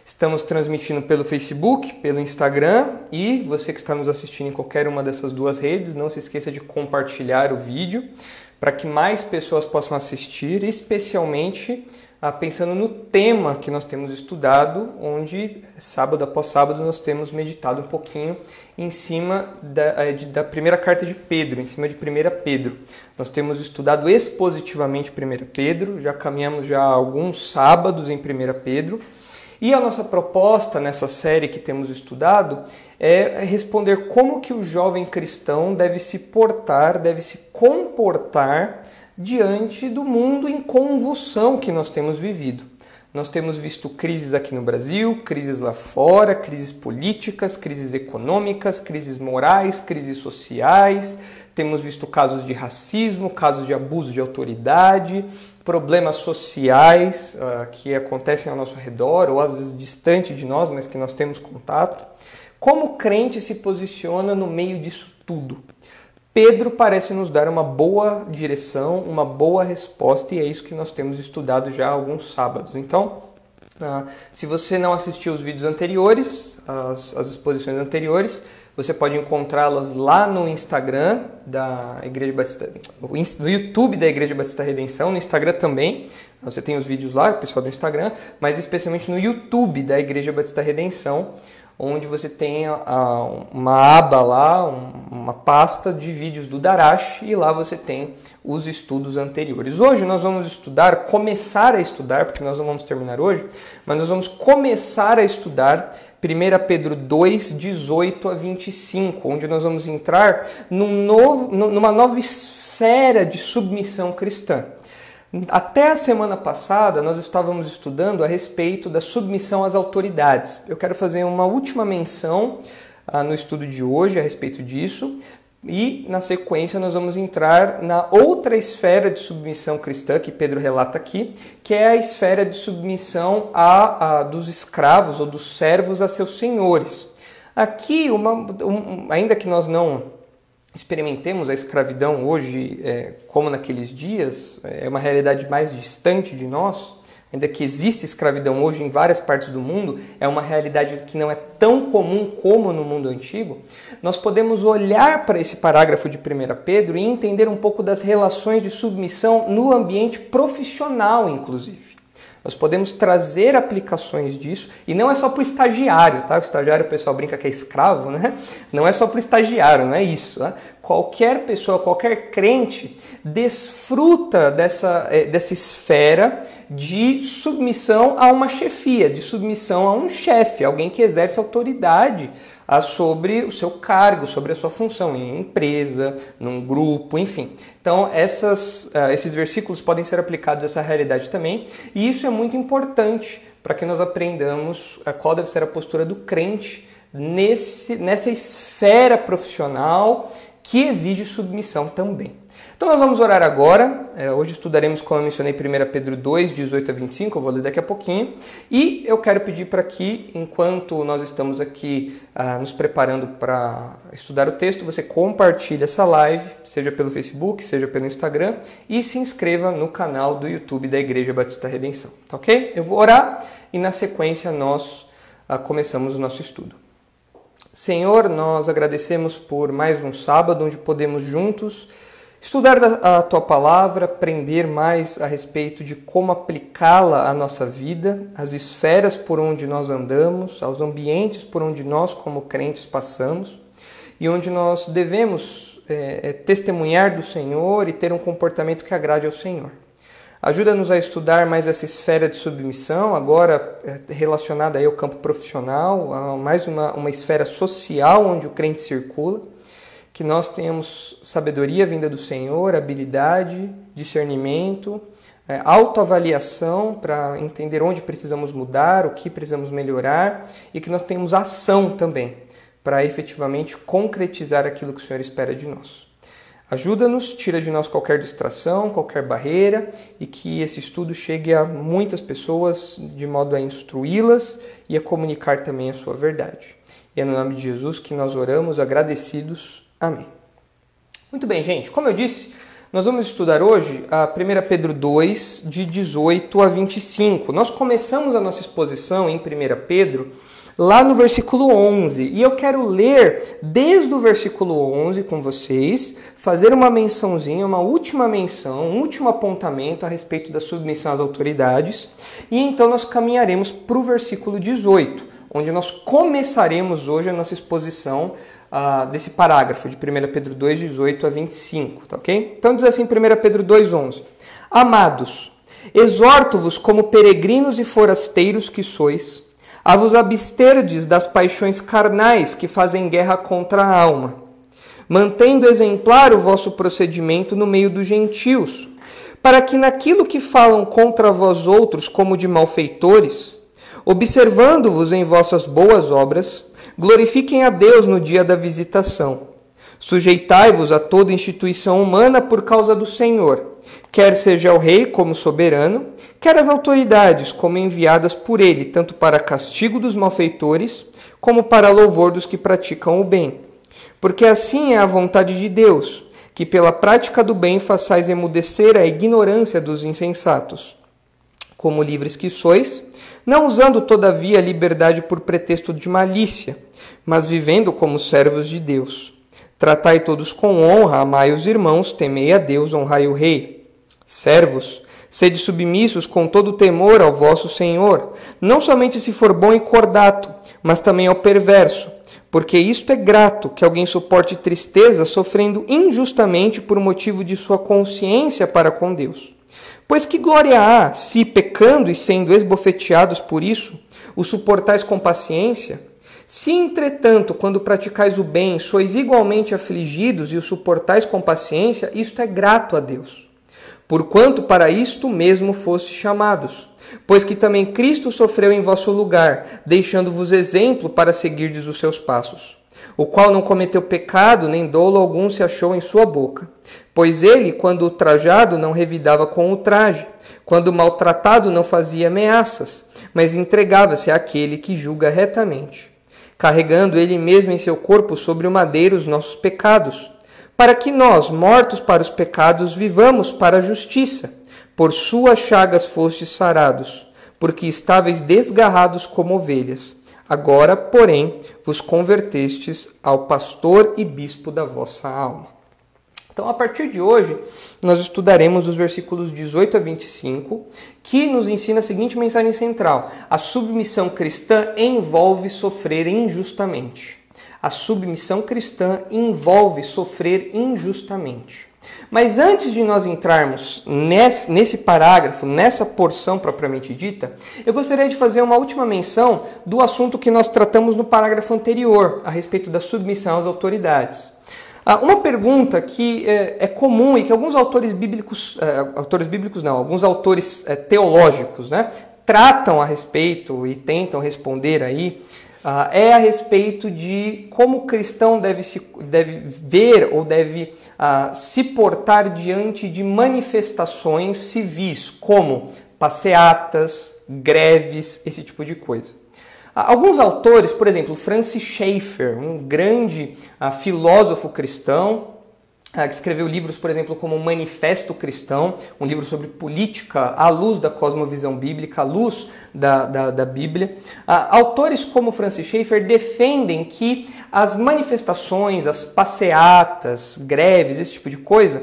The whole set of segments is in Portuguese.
Estamos transmitindo pelo Facebook, pelo Instagram e você que está nos assistindo em qualquer uma dessas duas redes, não se esqueça de compartilhar o vídeo para que mais pessoas possam assistir, especialmente pensando no tema que nós temos estudado, onde sábado após sábado nós temos meditado um pouquinho em cima da primeira carta de Pedro, em cima de 1 Pedro. Nós temos estudado expositivamente 1 Pedro, já caminhamos já alguns sábados em 1 Pedro, e a nossa proposta nessa série que temos estudado é responder como que o jovem cristão deve se portar, deve se comportar diante do mundo em convulsão que nós temos vivido. Nós temos visto crises aqui no Brasil, crises lá fora, crises políticas, crises econômicas, crises morais, crises sociais. Temos visto casos de racismo, casos de abuso de autoridade, problemas sociais que acontecem ao nosso redor, ou às vezes distante de nós, mas que nós temos contato. Como o crente se posiciona no meio disso tudo? Pedro parece nos dar uma boa direção, uma boa resposta, e é isso que nós temos estudado já há alguns sábados. Então, se você não assistiu os vídeos anteriores, as exposições anteriores, você pode encontrá-las lá no Instagram da Igreja Batista, no YouTube da Igreja Batista Redenção, no Instagram também. Você tem os vídeos lá, o pessoal do Instagram, mas especialmente no YouTube da Igreja Batista Redenção, onde você tem uma aba lá, uma pasta de vídeos do Darash, e lá você tem os estudos anteriores. Hoje nós vamos começar a estudar, porque nós não vamos terminar hoje, mas nós vamos começar a estudar 1 Pedro 2, 18 a 25, onde nós vamos entrar numa nova esfera de submissão cristã. Até a semana passada, nós estávamos estudando a respeito da submissão às autoridades. Eu quero fazer uma última menção no estudo de hoje a respeito disso. E, na sequência, nós vamos entrar na outra esfera de submissão cristã que Pedro relata aqui, que é a esfera de submissão dos escravos ou dos servos a seus senhores. Aqui, ainda que nós não experimentemos a escravidão hoje como naqueles dias, é uma realidade mais distante de nós, ainda que existe escravidão hoje em várias partes do mundo, é uma realidade que não é tão comum como no mundo antigo, nós podemos olhar para esse parágrafo de 1 Pedro e entender um pouco das relações de submissão no ambiente profissional, inclusive. Nós podemos trazer aplicações disso, e não é só para o estagiário, tá? O estagiário, o pessoal brinca que é escravo, né? Não é só para o estagiário, não é isso. Tá? Qualquer pessoa, qualquer crente desfruta dessa esfera de submissão a uma chefia, de submissão a um chefe, alguém que exerce autoridade sobre o seu cargo, sobre a sua função em empresa, num grupo, enfim. Então, esses versículos podem ser aplicados a essa realidade também, e isso é muito importante para que nós aprendamos qual deve ser a postura do crente nessa esfera profissional que exige submissão também. Então nós vamos orar agora. Hoje estudaremos, como eu mencionei, 1 Pedro 2, 18 a 25, eu vou ler daqui a pouquinho. E eu quero pedir para que, enquanto nós estamos aqui nos preparando para estudar o texto, você compartilhe essa live, seja pelo Facebook, seja pelo Instagram, e se inscreva no canal do YouTube da Igreja Batista Redenção. Tá ok? Eu vou orar e na sequência nós começamos o nosso estudo. Senhor, nós agradecemos por mais um sábado onde podemos juntos estudar a Tua Palavra, aprender mais a respeito de como aplicá-la à nossa vida, às esferas por onde nós andamos, aos ambientes por onde nós, como crentes, passamos, e onde nós devemos testemunhar do Senhor e ter um comportamento que agrade ao Senhor. Ajuda-nos a estudar mais essa esfera de submissão, agora relacionada aí ao campo profissional, a mais uma esfera social onde o crente circula. Que nós tenhamos sabedoria vinda do Senhor, habilidade, discernimento, autoavaliação para entender onde precisamos mudar, o que precisamos melhorar, e que nós tenhamos ação também para efetivamente concretizar aquilo que o Senhor espera de nós. Ajuda-nos, tira de nós qualquer distração, qualquer barreira, e que esse estudo chegue a muitas pessoas de modo a instruí-las e a comunicar também a sua verdade. E é no nome de Jesus que nós oramos agradecidos. Amém. Muito bem, gente. Como eu disse, Nós vamos estudar hoje a 1 Pedro 2, de 18 a 25. Nós começamos a nossa exposição em 1 Pedro lá no versículo 11. E eu quero ler desde o versículo 11 com vocês, fazer uma mençãozinha, uma última menção, um último apontamento a respeito da submissão às autoridades. E então nós caminharemos para o versículo 18, onde nós começaremos hoje a nossa exposição desse parágrafo de 1 Pedro 2, 18 a 25, tá ok? Então diz assim 1 Pedro 2, 11. Amados, exorto-vos como peregrinos e forasteiros que sois, a vos absterdes das paixões carnais que fazem guerra contra a alma, mantendo exemplar o vosso procedimento no meio dos gentios, para que naquilo que falam contra vós outros como de malfeitores, observando-vos em vossas boas obras, glorifiquem a Deus no dia da visitação. Sujeitai-vos a toda instituição humana por causa do Senhor, quer seja o rei como soberano, quer as autoridades como enviadas por ele, tanto para castigo dos malfeitores, como para louvor dos que praticam o bem. Porque assim é a vontade de Deus, que pela prática do bem façais emudecer a ignorância dos insensatos. Como livres que sois, não usando todavia a liberdade por pretexto de malícia, mas vivendo como servos de Deus. Tratai todos com honra, amai os irmãos, temei a Deus, honrai o rei. Servos, sede submissos com todo temor ao vosso Senhor, não somente se for bom e cordato, mas também ao perverso, porque isto é grato, que alguém suporte tristeza sofrendo injustamente por motivo de sua consciência para com Deus. Pois que glória há, se, pecando e sendo esbofeteados por isso, o suportais com paciência? Se, entretanto, quando praticais o bem, sois igualmente afligidos e o suportais com paciência, isto é grato a Deus. Porquanto para isto mesmo foste chamados, pois que também Cristo sofreu em vosso lugar, deixando-vos exemplo para seguirdes os seus passos, o qual não cometeu pecado, nem dolo algum se achou em sua boca. Pois ele, quando ultrajado, não revidava com ultraje, quando maltratado não fazia ameaças, mas entregava-se àquele que julga retamente, carregando ele mesmo em seu corpo sobre o madeiro os nossos pecados, para que nós, mortos para os pecados, vivamos para a justiça. Por suas chagas fostes sarados, porque estáveis desgarrados como ovelhas. Agora, porém, vos convertestes ao pastor e bispo da vossa alma. Então, a partir de hoje, nós estudaremos os versículos 18 a 25, que nos ensina a seguinte mensagem central: a submissão cristã envolve sofrer injustamente. A submissão cristã envolve sofrer injustamente. Mas antes de nós entrarmos nesse parágrafo, nessa porção propriamente dita, eu gostaria de fazer uma última menção do assunto que nós tratamos no parágrafo anterior, a respeito da submissão às autoridades. Uma pergunta que é comum e que alguns autores bíblicos, alguns autores teológicos, né, tratam a respeito e tentam responder aí, é a respeito de como o cristão deve ver ou deve se portar diante de manifestações civis, como passeatas, greves, esse tipo de coisa. Alguns autores, por exemplo, Francis Schaeffer, um grande filósofo cristão, que escreveu livros, por exemplo, como o Manifesto Cristão, um livro sobre política à luz da cosmovisão bíblica, à luz da Bíblia. Autores como Francis Schaeffer defendem que as manifestações, as passeatas, greves, esse tipo de coisa,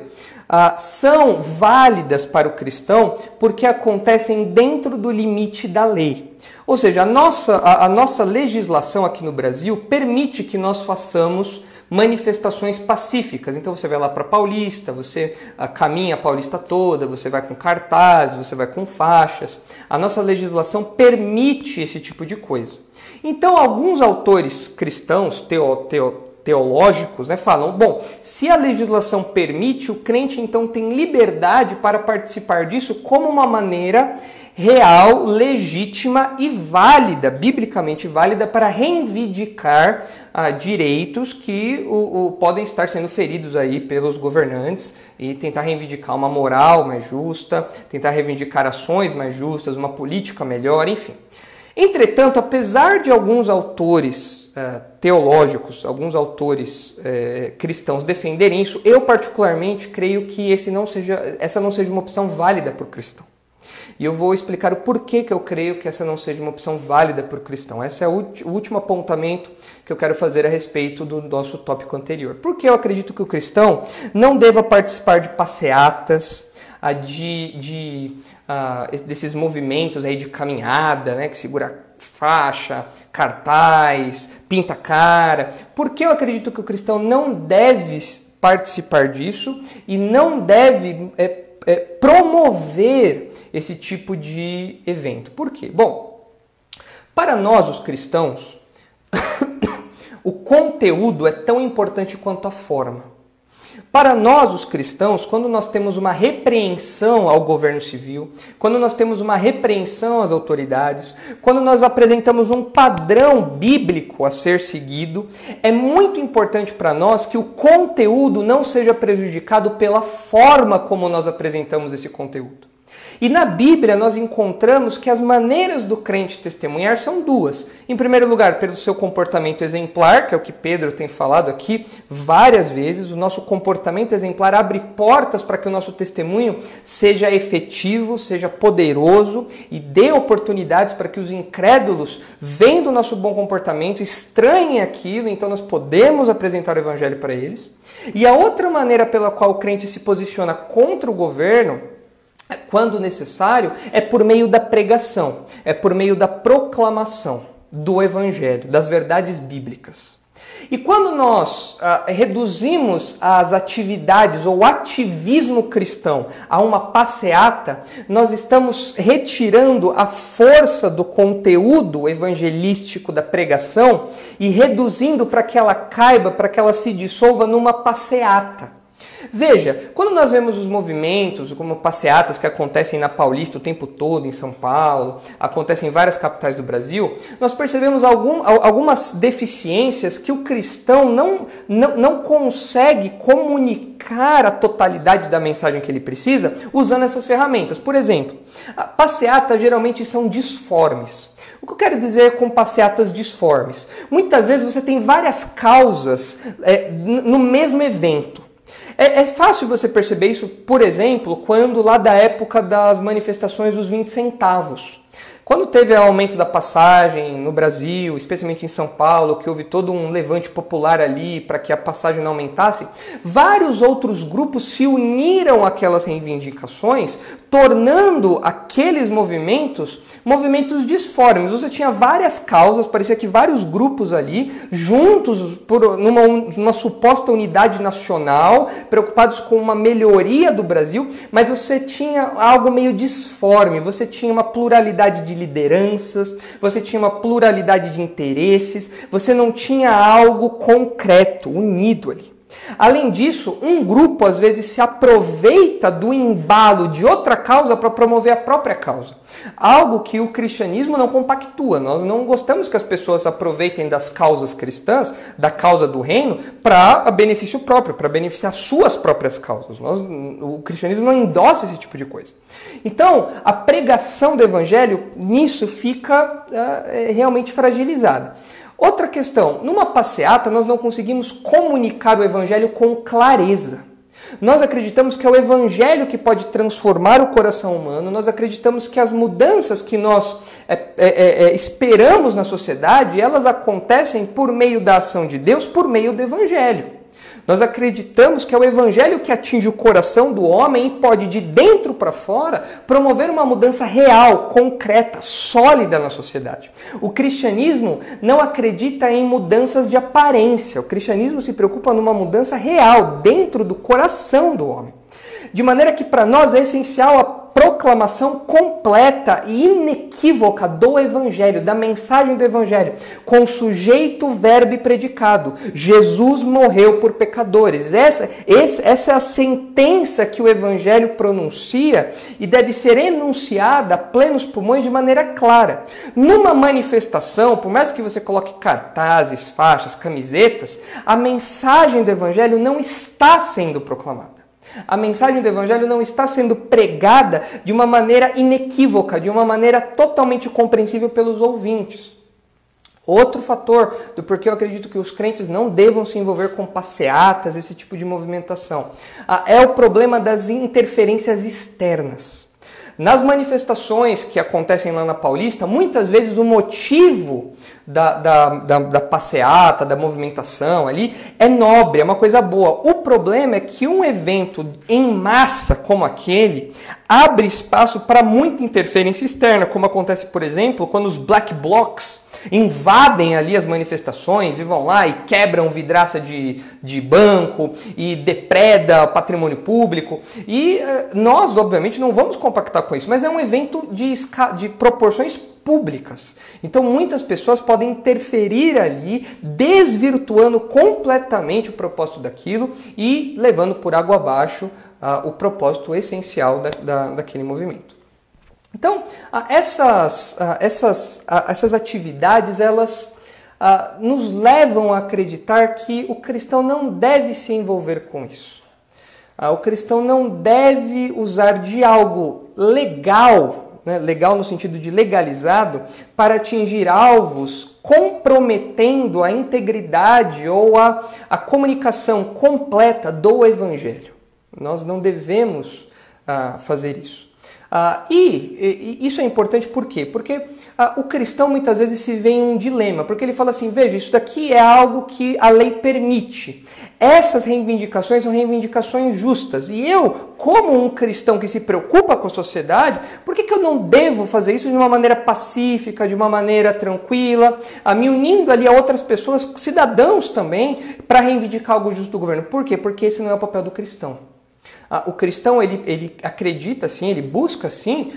são válidas para o cristão porque acontecem dentro do limite da lei. Ou seja, a nossa legislação aqui no Brasil permite que nós façamos manifestações pacíficas. Então você vai lá para Paulista, você caminha a Paulista toda, você vai com cartazes, você vai com faixas. A nossa legislação permite esse tipo de coisa. Então alguns autores cristãos, teológicos, né, falam, bom, se a legislação permite, o crente então tem liberdade para participar disso como uma maneira real, legítima e válida, biblicamente válida, para reivindicar direitos que podem estar sendo feridos aí pelos governantes e tentar reivindicar uma moral mais justa, tentar reivindicar ações mais justas, uma política melhor, enfim. Entretanto, apesar de alguns autores teológicos, alguns autores cristãos defenderem isso, eu particularmente creio que essa não seja uma opção válida para o cristão. E eu vou explicar o porquê que eu creio que essa não seja uma opção válida para o cristão. Esse é o último apontamento que eu quero fazer a respeito do nosso tópico anterior. Porque eu acredito que o cristão não deva participar de passeatas, desses movimentos aí de caminhada, né, que segura faixa, cartaz, pinta cara. Porque eu acredito que o cristão não deve participar disso e não deve promover esse tipo de evento. Por quê? Bom, para nós os cristãos, o conteúdo é tão importante quanto a forma. Para nós, os cristãos, quando nós temos uma repreensão ao governo civil, quando nós temos uma repreensão às autoridades, quando nós apresentamos um padrão bíblico a ser seguido, é muito importante para nós que o conteúdo não seja prejudicado pela forma como nós apresentamos esse conteúdo. E na Bíblia nós encontramos que as maneiras do crente testemunhar são duas. Em primeiro lugar, pelo seu comportamento exemplar, que é o que Pedro tem falado aqui várias vezes. O nosso comportamento exemplar abre portas para que o nosso testemunho seja efetivo, seja poderoso e dê oportunidades para que os incrédulos, vendo o nosso bom comportamento, estranhem aquilo, então nós podemos apresentar o evangelho para eles. E a outra maneira pela qual o crente se posiciona contra o governo, quando necessário, é por meio da pregação, é por meio da proclamação do Evangelho, das verdades bíblicas. E quando nós reduzimos as atividades ou ativismo cristão a uma passeata, nós estamos retirando a força do conteúdo evangelístico da pregação e reduzindo para que ela caiba, para que ela se dissolva numa passeata. Veja, quando nós vemos os movimentos, como passeatas que acontecem na Paulista o tempo todo, em São Paulo, acontecem em várias capitais do Brasil, nós percebemos algumas deficiências que o cristão não consegue comunicar a totalidade da mensagem que ele precisa usando essas ferramentas. Por exemplo, passeatas geralmente são disformes. O que eu quero dizer com passeatas disformes? Muitas vezes você tem várias causas no mesmo evento. É fácil você perceber isso, por exemplo, quando lá da época das manifestações dos 20 centavos. Quando teve o aumento da passagem no Brasil, especialmente em São Paulo, que houve todo um levante popular ali para que a passagem não aumentasse, vários outros grupos se uniram àquelas reivindicações, tornando aqueles movimentos disformes. Você tinha várias causas, parecia que vários grupos ali, juntos numa suposta unidade nacional, preocupados com uma melhoria do Brasil, mas você tinha algo meio disforme, você tinha uma pluralidade de lideranças, você tinha uma pluralidade de interesses, você não tinha algo concreto, unido ali. Além disso, um grupo às vezes se aproveita do embalo de outra causa para promover a própria causa. Algo que o cristianismo não compactua. Nós não gostamos que as pessoas aproveitem das causas cristãs, da causa do reino, para benefício próprio, para beneficiar suas próprias causas. O cristianismo não endossa esse tipo de coisa. Então, a pregação do evangelho nisso fica realmente fragilizada. Outra questão, numa passeata nós não conseguimos comunicar o evangelho com clareza. Nós acreditamos que é o evangelho que pode transformar o coração humano, nós acreditamos que as mudanças que nós esperamos na sociedade, elas acontecem por meio da ação de Deus, por meio do evangelho. Nós acreditamos que é o evangelho que atinge o coração do homem e pode, de dentro para fora, promover uma mudança real, concreta, sólida na sociedade. O cristianismo não acredita em mudanças de aparência. O cristianismo se preocupa numa mudança real, dentro do coração do homem. De maneira que para nós é essencial a proclamação completa e inequívoca do Evangelho, da mensagem do Evangelho, com sujeito, verbo e predicado. Jesus morreu por pecadores. Essa é a sentença que o Evangelho pronuncia e deve ser enunciada a plenos pulmões de maneira clara. Numa manifestação, por mais que você coloque cartazes, faixas, camisetas, a mensagem do Evangelho não está sendo proclamada. A mensagem do Evangelho não está sendo pregada de uma maneira inequívoca, de uma maneira totalmente compreensível pelos ouvintes. Outro fator do porquê eu acredito que os crentes não devam se envolver com passeatas, esse tipo de movimentação, é o problema das interferências externas. Nas manifestações que acontecem lá na Paulista, muitas vezes o motivo da passeata, da movimentação ali, é nobre, é uma coisa boa. O problema é que um evento em massa como aquele abre espaço para muita interferência externa, como acontece, por exemplo, quando os black blocs invadem ali as manifestações e vão lá e quebram vidraça de banco e depredam patrimônio público. E nós, obviamente, não vamos compactar com isso, mas é um evento de proporções públicas. Então muitas pessoas podem interferir ali, desvirtuando completamente o propósito daquilo e levando por água abaixo o propósito essencial daquele movimento. Então, essas atividades, elas nos levam a acreditar que o cristão não deve se envolver com isso. O cristão não deve usar de algo legal, né, legal no sentido de legalizado, para atingir alvos comprometendo a integridade ou a comunicação completa do Evangelho. Nós não devemos fazer isso. E isso é importante por quê? Porque o cristão muitas vezes se vê em um dilema, porque ele fala assim, veja, isso daqui é algo que a lei permite. Essas reivindicações são reivindicações justas. E eu, como um cristão que se preocupa com a sociedade, por que eu não devo fazer isso de uma maneira pacífica, de uma maneira tranquila, me unindo ali a outras pessoas, cidadãos também, para reivindicar algo justo do governo? Por quê? Porque esse não é o papel do cristão. O cristão, ele acredita, sim, ele busca, sim,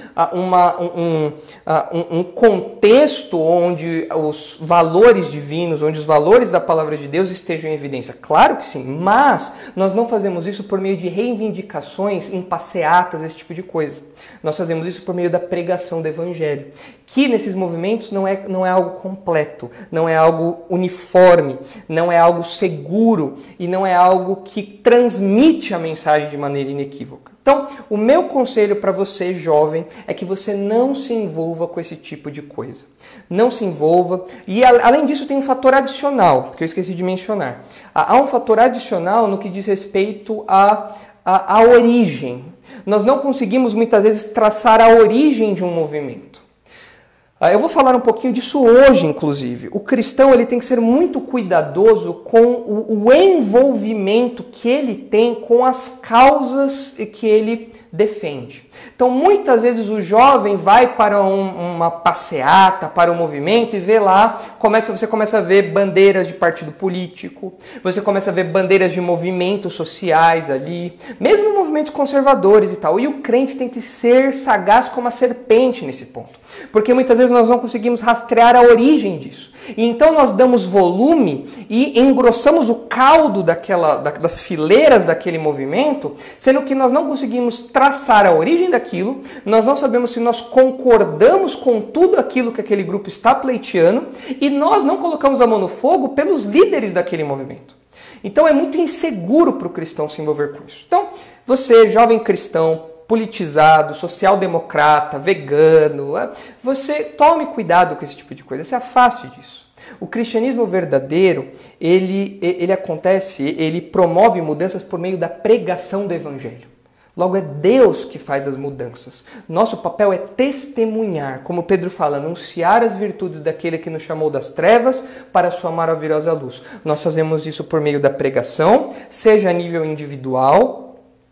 um contexto onde os valores divinos, onde os valores da palavra de Deus estejam em evidência. Claro que sim, mas nós não fazemos isso por meio de reivindicações em passeatas, esse tipo de coisa. Nós fazemos isso por meio da pregação do Evangelho, que nesses movimentos não é algo completo, não é algo uniforme, não é algo seguro e não é algo que transmite a mensagem de maneira inequívoca. Então, o meu conselho para você, jovem, é que você não se envolva com esse tipo de coisa. Não se envolva. E, além disso, tem um fator adicional, que eu esqueci de mencionar. Há um fator adicional no que diz respeito à origem. Nós não conseguimos, muitas vezes, traçar a origem de um movimento. Eu vou falar um pouquinho disso hoje, inclusive. O cristão ele tem que ser muito cuidadoso com o envolvimento que ele tem com as causas que ele defende. Então, muitas vezes o jovem vai para uma passeata, para um movimento e vê lá, você começa a ver bandeiras de partido político, você começa a ver bandeiras de movimentos sociais ali, mesmo movimentos conservadores e tal. E o crente tem que ser sagaz como a serpente nesse ponto, porque muitas vezes nós não conseguimos rastrear a origem disso. E então nós damos volume e engrossamos o caldo das fileiras daquele movimento, sendo que nós não conseguimos traçar a origem daquilo, nós não sabemos se nós concordamos com tudo aquilo que aquele grupo está pleiteando e nós não colocamos a mão no fogo pelos líderes daquele movimento. Então é muito inseguro para o cristão se envolver com isso. Então, você, jovem cristão, politizado, social-democrata, vegano, você tome cuidado com esse tipo de coisa, se afaste disso. O cristianismo verdadeiro, ele promove mudanças por meio da pregação do Evangelho. Logo, é Deus que faz as mudanças. Nosso papel é testemunhar, como Pedro fala, anunciar as virtudes daquele que nos chamou das trevas para a sua maravilhosa luz. Nós fazemos isso por meio da pregação, seja a nível individual,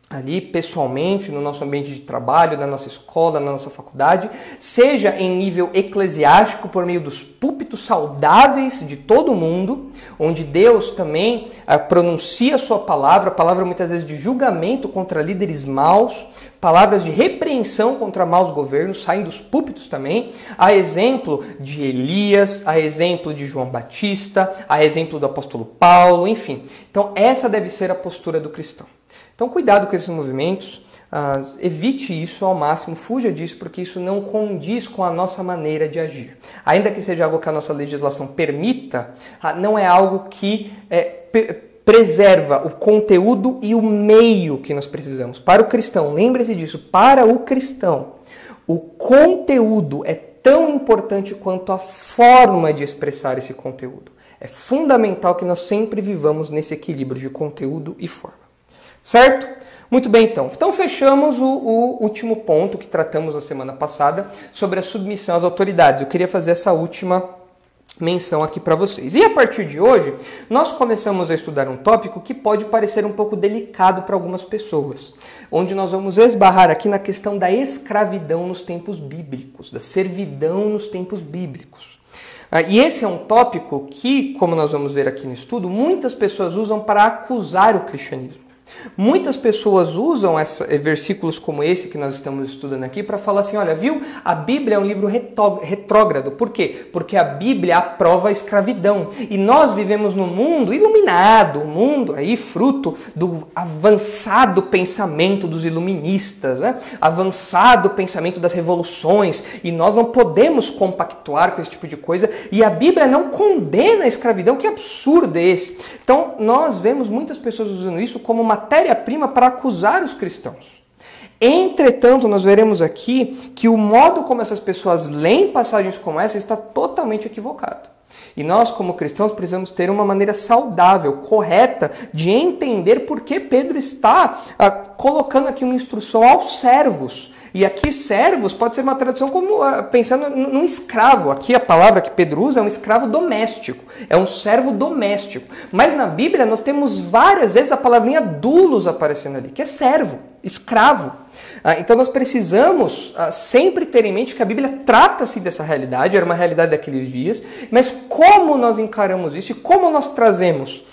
ali pessoalmente, no nosso ambiente de trabalho, na nossa escola, na nossa faculdade, seja em nível eclesiástico, por meio dos púlpitos saudáveis de todo mundo, onde Deus também pronuncia a sua palavra muitas vezes de julgamento contra líderes maus, palavras de repreensão contra maus governos, saem dos púlpitos também, a exemplo de Elias, a exemplo de João Batista, a exemplo do apóstolo Paulo, enfim. Então essa deve ser a postura do cristão. Então cuidado com esses movimentos, evite isso ao máximo, fuja disso, porque isso não condiz com a nossa maneira de agir. Ainda que seja algo que a nossa legislação permita, não é algo que preserva o conteúdo e o meio que nós precisamos. Para o cristão, lembre-se disso, para o cristão, o conteúdo é tão importante quanto a forma de expressar esse conteúdo. É fundamental que nós sempre vivamos nesse equilíbrio de conteúdo e forma. Certo? Muito bem, então. Então fechamos o último ponto que tratamos na semana passada sobre a submissão às autoridades. Eu queria fazer essa última menção aqui para vocês. E a partir de hoje, nós começamos a estudar um tópico que pode parecer um pouco delicado para algumas pessoas, onde nós vamos esbarrar aqui na questão da escravidão nos tempos bíblicos, da servidão nos tempos bíblicos. E esse é um tópico que, como nós vamos ver aqui no estudo, muitas pessoas usam para acusar o cristianismo. Muitas pessoas usam versículos como esse que nós estamos estudando aqui para falar assim, olha, viu? A Bíblia é um livro retrógrado. Por quê? Porque a Bíblia aprova a escravidão. E nós vivemos num mundo iluminado, um mundo aí fruto do avançado pensamento dos iluministas, né? Avançado pensamento das revoluções. E nós não podemos compactuar com esse tipo de coisa. E a Bíblia não condena a escravidão. Que absurdo é esse? Então, nós vemos muitas pessoas usando isso como matéria-prima para acusar os cristãos. Entretanto, nós veremos aqui que o modo como essas pessoas leem passagens como essa está totalmente equivocado. E nós, como cristãos, precisamos ter uma maneira saudável, correta, de entender por que Pedro está colocando aqui uma instrução aos servos. E aqui servos pode ser uma tradução como pensando num escravo. Aqui a palavra que Pedro usa é um escravo doméstico, é um servo doméstico. Mas na Bíblia nós temos várias vezes a palavrinha doulos aparecendo ali, que é servo, escravo. Então nós precisamos sempre ter em mente que a Bíblia trata-se dessa realidade, era uma realidade daqueles dias, mas como nós encaramos isso e como nós trazemos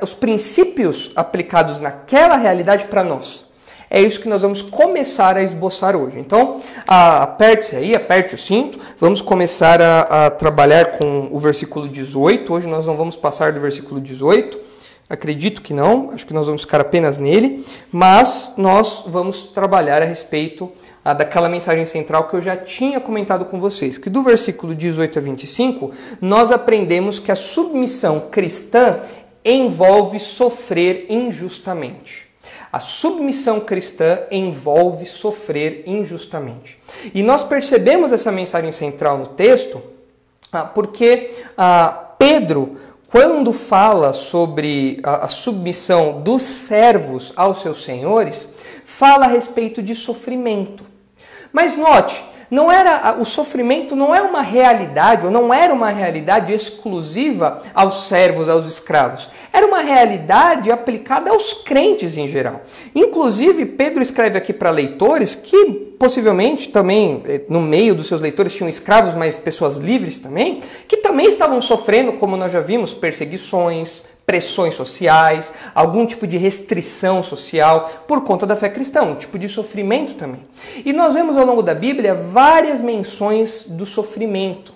os princípios aplicados naquela realidade para nós. É isso que nós vamos começar a esboçar hoje. Então, aperte-se aí, aperte o cinto. Vamos começar a trabalhar com o versículo 18. Hoje nós não vamos passar do versículo 18. Acredito que não. Acho que nós vamos ficar apenas nele. Mas nós vamos trabalhar a respeito daquela mensagem central que eu já tinha comentado com vocês. Que do versículo 18 a 25, nós aprendemos que a submissão cristã envolve sofrer injustamente. A submissão cristã envolve sofrer injustamente. E nós percebemos essa mensagem central no texto porque Pedro, quando fala sobre a submissão dos servos aos seus senhores, fala a respeito de sofrimento. Mas note, o sofrimento não é uma realidade, ou não era uma realidade exclusiva aos servos, aos escravos. Era uma realidade aplicada aos crentes em geral. Inclusive, Pedro escreve aqui para leitores que possivelmente também, no meio dos seus leitores, tinham escravos, mas pessoas livres também, que também estavam sofrendo, como nós já vimos, perseguições, pressões sociais, algum tipo de restrição social por conta da fé cristã, um tipo de sofrimento também. E nós vemos ao longo da Bíblia várias menções do sofrimento.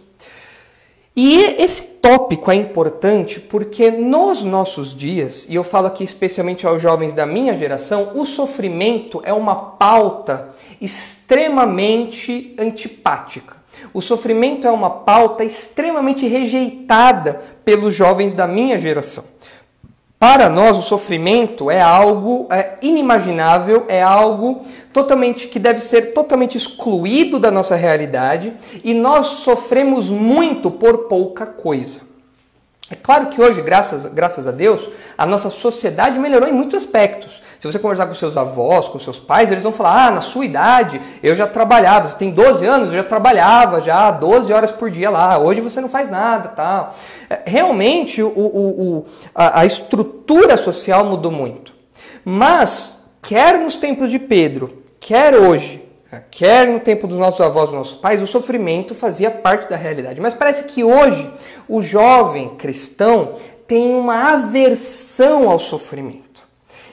E esse tópico é importante porque nos nossos dias, e eu falo aqui especialmente aos jovens da minha geração, o sofrimento é uma pauta extremamente antipática. O sofrimento é uma pauta extremamente rejeitada pelos jovens da minha geração. Para nós, o sofrimento é algo inimaginável, é algo que deve ser totalmente excluído da nossa realidade, e nós sofremos muito por pouca coisa. É claro que hoje, graças a Deus, a nossa sociedade melhorou em muitos aspectos. Se você conversar com seus avós, com seus pais, eles vão falar, na sua idade eu já trabalhava, você tem 12 anos, eu já trabalhava já 12 horas por dia lá, hoje você não faz nada, tal. Realmente a estrutura social mudou muito. Mas, quer nos tempos de Pedro, quer hoje, quer no tempo dos nossos avós, dos nossos pais, o sofrimento fazia parte da realidade. Mas parece que hoje o jovem cristão tem uma aversão ao sofrimento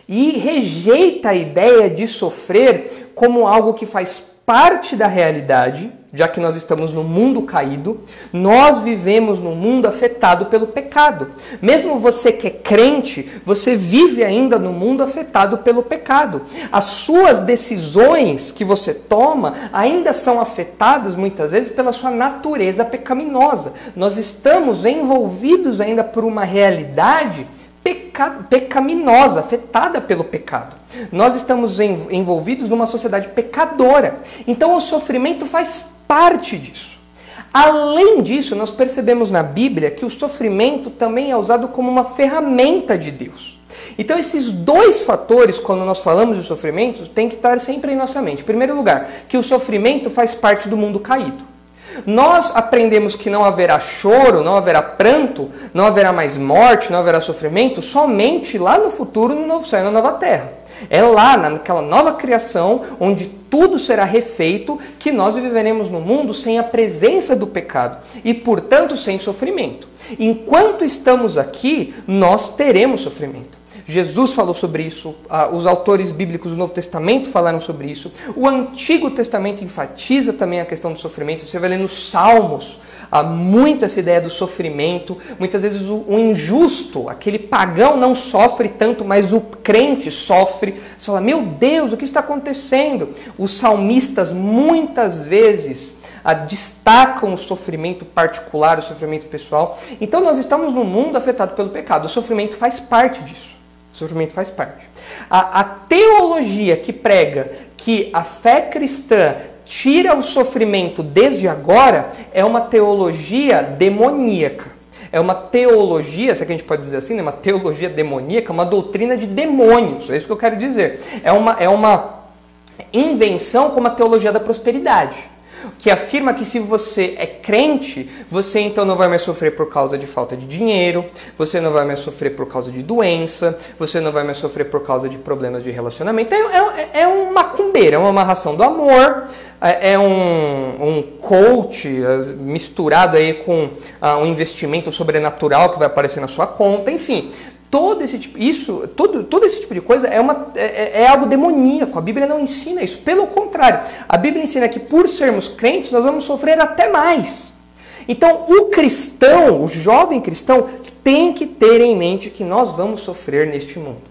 e rejeita a ideia de sofrer como algo que faz parte da realidade, já que nós estamos no mundo caído, nós vivemos num mundo afetado pelo pecado. Mesmo você que é crente, você vive ainda no mundo afetado pelo pecado. As suas decisões que você toma ainda são afetadas muitas vezes pela sua natureza pecaminosa. Nós estamos envolvidos ainda por uma realidade pecaminosa, afetada pelo pecado. Nós estamos envolvidos numa sociedade pecadora. Então o sofrimento faz parte disso. Além disso, nós percebemos na Bíblia que o sofrimento também é usado como uma ferramenta de Deus. Então esses dois fatores, quando nós falamos de sofrimento, tem que estar sempre em nossa mente. Em primeiro lugar, que o sofrimento faz parte do mundo caído. Nós aprendemos que não haverá choro, não haverá pranto, não haverá mais morte, não haverá sofrimento, somente lá no futuro, no novo céu e na nova terra. É lá, naquela nova criação, onde tudo será refeito, que nós viveremos no mundo sem a presença do pecado e, portanto, sem sofrimento. Enquanto estamos aqui, nós teremos sofrimento. Jesus falou sobre isso, os autores bíblicos do Novo Testamento falaram sobre isso, o Antigo Testamento enfatiza também a questão do sofrimento. Você vai ler nos Salmos muito essa ideia do sofrimento. Muitas vezes o injusto, aquele pagão não sofre tanto, mas o crente sofre. Você fala, meu Deus, o que está acontecendo? Os salmistas muitas vezes destacam o sofrimento particular, o sofrimento pessoal. Então nós estamos num mundo afetado pelo pecado. O sofrimento faz parte disso. O sofrimento faz parte. A teologia que prega que a fé cristã tira o sofrimento desde agora é uma teologia demoníaca. É uma teologia, se é que a gente pode dizer assim, né? Uma teologia demoníaca, uma doutrina de demônios. É isso que eu quero dizer. É uma invenção como a teologia da prosperidade, que afirma que se você é crente, você então não vai mais sofrer por causa de falta de dinheiro, você não vai mais sofrer por causa de doença, você não vai mais sofrer por causa de problemas de relacionamento. É um macumbeiro, é uma amarração do amor, é um coach misturado aí com um investimento sobrenatural que vai aparecer na sua conta, enfim. Todo esse tipo de coisa é algo demoníaco. A Bíblia não ensina isso. Pelo contrário, a Bíblia ensina que por sermos crentes nós vamos sofrer até mais. Então o cristão, o jovem cristão, tem que ter em mente que nós vamos sofrer neste mundo.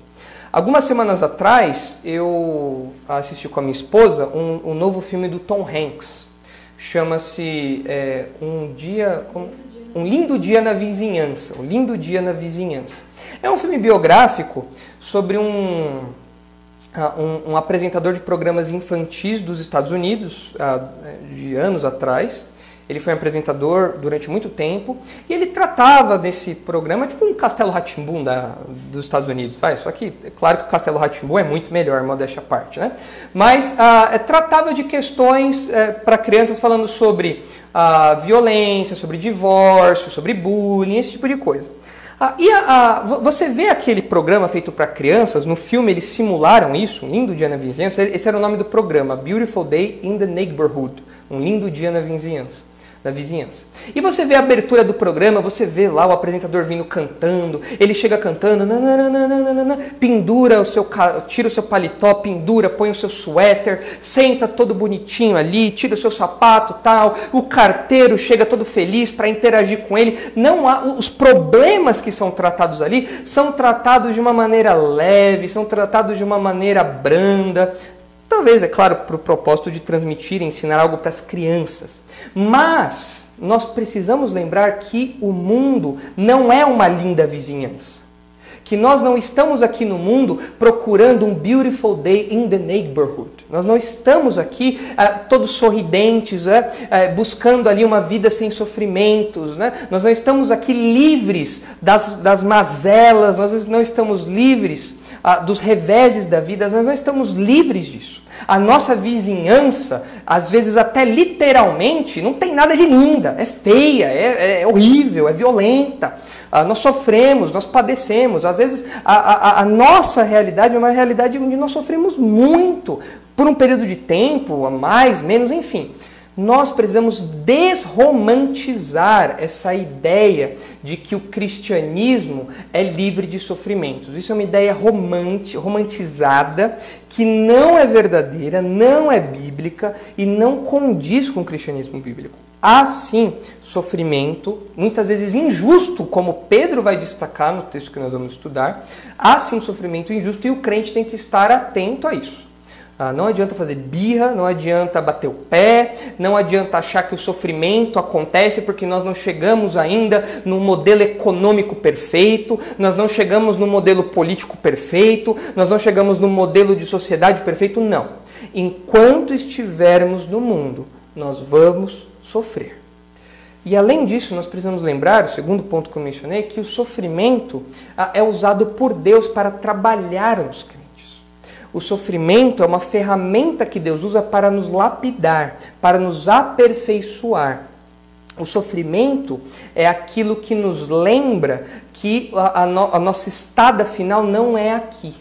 Algumas semanas atrás eu assisti com a minha esposa um novo filme do Tom Hanks. Chama-se Um Lindo Dia na Vizinhança. Um Lindo Dia na Vizinhança. É um filme biográfico sobre um apresentador de programas infantis dos Estados Unidos, de anos atrás. Ele foi um apresentador durante muito tempo e ele tratava desse programa tipo um Castelo Rá-Tim-Bum dos Estados Unidos. Só que é claro que o Castelo Rá-Tim-Bum é muito melhor, modéstia à parte, né? Mas tratava de questões para crianças, falando sobre violência, sobre divórcio, sobre bullying, esse tipo de coisa. Você vê aquele programa feito para crianças, no filme eles simularam isso, Um Lindo Dia na Vizinhança. Esse era o nome do programa, Beautiful Day in the Neighborhood, Um Lindo Dia na Vizinhança. E você vê a abertura do programa, você vê lá o apresentador vindo cantando, ele chega cantando, pendura tira o seu paletó, pendura, põe o seu suéter, senta todo bonitinho ali, tira o seu sapato, tal, o carteiro chega todo feliz para interagir com ele. Não há, os problemas que são tratados ali são tratados de uma maneira leve, são tratados de uma maneira branda. Talvez, é claro, para o propósito de transmitir e ensinar algo para as crianças. Mas nós precisamos lembrar que o mundo não é uma linda vizinhança. Que nós não estamos aqui no mundo procurando um beautiful day in the neighborhood. Nós não estamos aqui todos sorridentes, buscando ali uma vida sem sofrimentos. Né? Nós não estamos aqui livres das mazelas, nós não estamos livres dos reveses da vida, nós não estamos livres disso. A nossa vizinhança, às vezes até literalmente, não tem nada de linda, é feia, é horrível, é violenta. Nós sofremos, nós padecemos. Às vezes a nossa realidade é uma realidade onde nós sofremos muito, por um período de tempo, mais, menos, enfim. Nós precisamos desromantizar essa ideia de que o cristianismo é livre de sofrimentos. Isso é uma ideia romantizada, que não é verdadeira, não é bíblica e não condiz com o cristianismo bíblico. Há sim sofrimento, muitas vezes injusto, como Pedro vai destacar no texto que nós vamos estudar. Há sim sofrimento injusto e o crente tem que estar atento a isso. Não adianta fazer birra, não adianta bater o pé, não adianta achar que o sofrimento acontece porque nós não chegamos ainda no modelo econômico perfeito, nós não chegamos no modelo político perfeito, nós não chegamos no modelo de sociedade perfeito, não. Enquanto estivermos no mundo, nós vamos sofrer. E além disso, nós precisamos lembrar, o segundo ponto que eu mencionei, que o sofrimento é usado por Deus para trabalhar nos crentes. O sofrimento é uma ferramenta que Deus usa para nos lapidar, para nos aperfeiçoar. O sofrimento é aquilo que nos lembra que a nossa estada final não é aqui.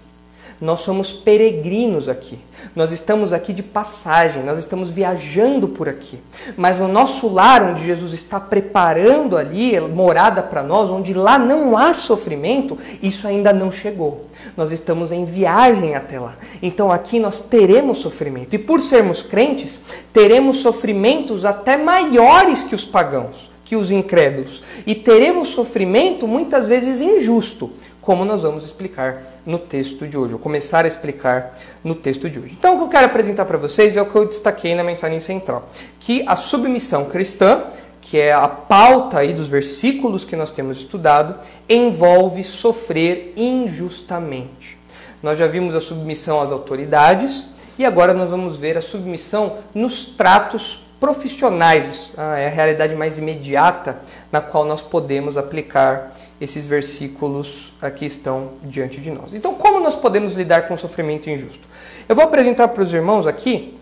Nós somos peregrinos aqui. Nós estamos aqui de passagem, nós estamos viajando por aqui. Mas o nosso lar, onde Jesus está preparando ali, morada para nós, onde lá não há sofrimento, isso ainda não chegou. Nós estamos em viagem até lá. Então aqui nós teremos sofrimento. E por sermos crentes, teremos sofrimentos até maiores que os pagãos, que os incrédulos. E teremos sofrimento muitas vezes injusto, como nós vamos explicar no texto de hoje, ou começar a explicar no texto de hoje. Então, o que eu quero apresentar para vocês é o que eu destaquei na mensagem central, que a submissão cristã, que é a pauta aí dos versículos que nós temos estudado, envolve sofrer injustamente. Nós já vimos a submissão às autoridades e agora nós vamos ver a submissão nos tratos profissionais, é a realidade mais imediata na qual nós podemos aplicar esses versículos que estão diante de nós. Então, como nós podemos lidar com o sofrimento injusto? Eu vou apresentar para os irmãos aqui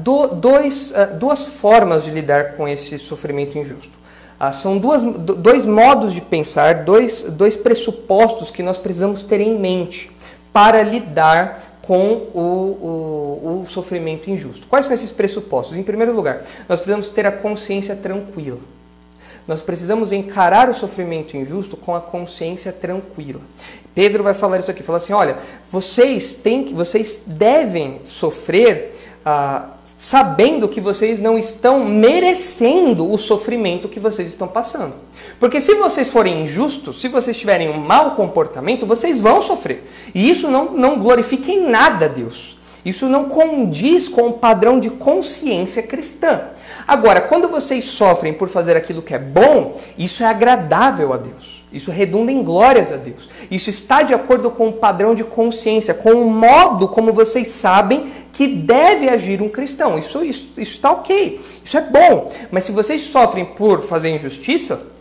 duas formas de lidar com esse sofrimento injusto. São dois modos de pensar, dois pressupostos que nós precisamos ter em mente para lidar com o sofrimento injusto. Quais são esses pressupostos? Em primeiro lugar, nós precisamos ter a consciência tranquila. Nós precisamos encarar o sofrimento injusto com a consciência tranquila. Pedro vai falar isso aqui, fala assim, olha, vocês devem sofrer sabendo que vocês não estão merecendo o sofrimento que vocês estão passando. Porque se vocês forem injustos, se vocês tiverem um mau comportamento, vocês vão sofrer. E isso não glorifica em nada a Deus. Isso não condiz com o padrão de consciência cristã. Agora, quando vocês sofrem por fazer aquilo que é bom, isso é agradável a Deus. Isso redunda em glórias a Deus. Isso está de acordo com o padrão de consciência, com o modo como vocês sabem que deve agir um cristão. Isso está ok. Isso é bom. Mas se vocês sofrem por fazer injustiça,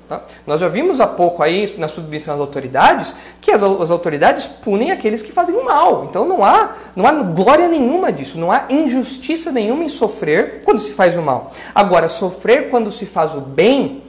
nós já vimos há pouco aí na submissão às autoridades que as autoridades punem aqueles que fazem o mal. Então não há glória nenhuma disso, não há injustiça nenhuma em sofrer quando se faz o mal. Agora, sofrer quando se faz o bem,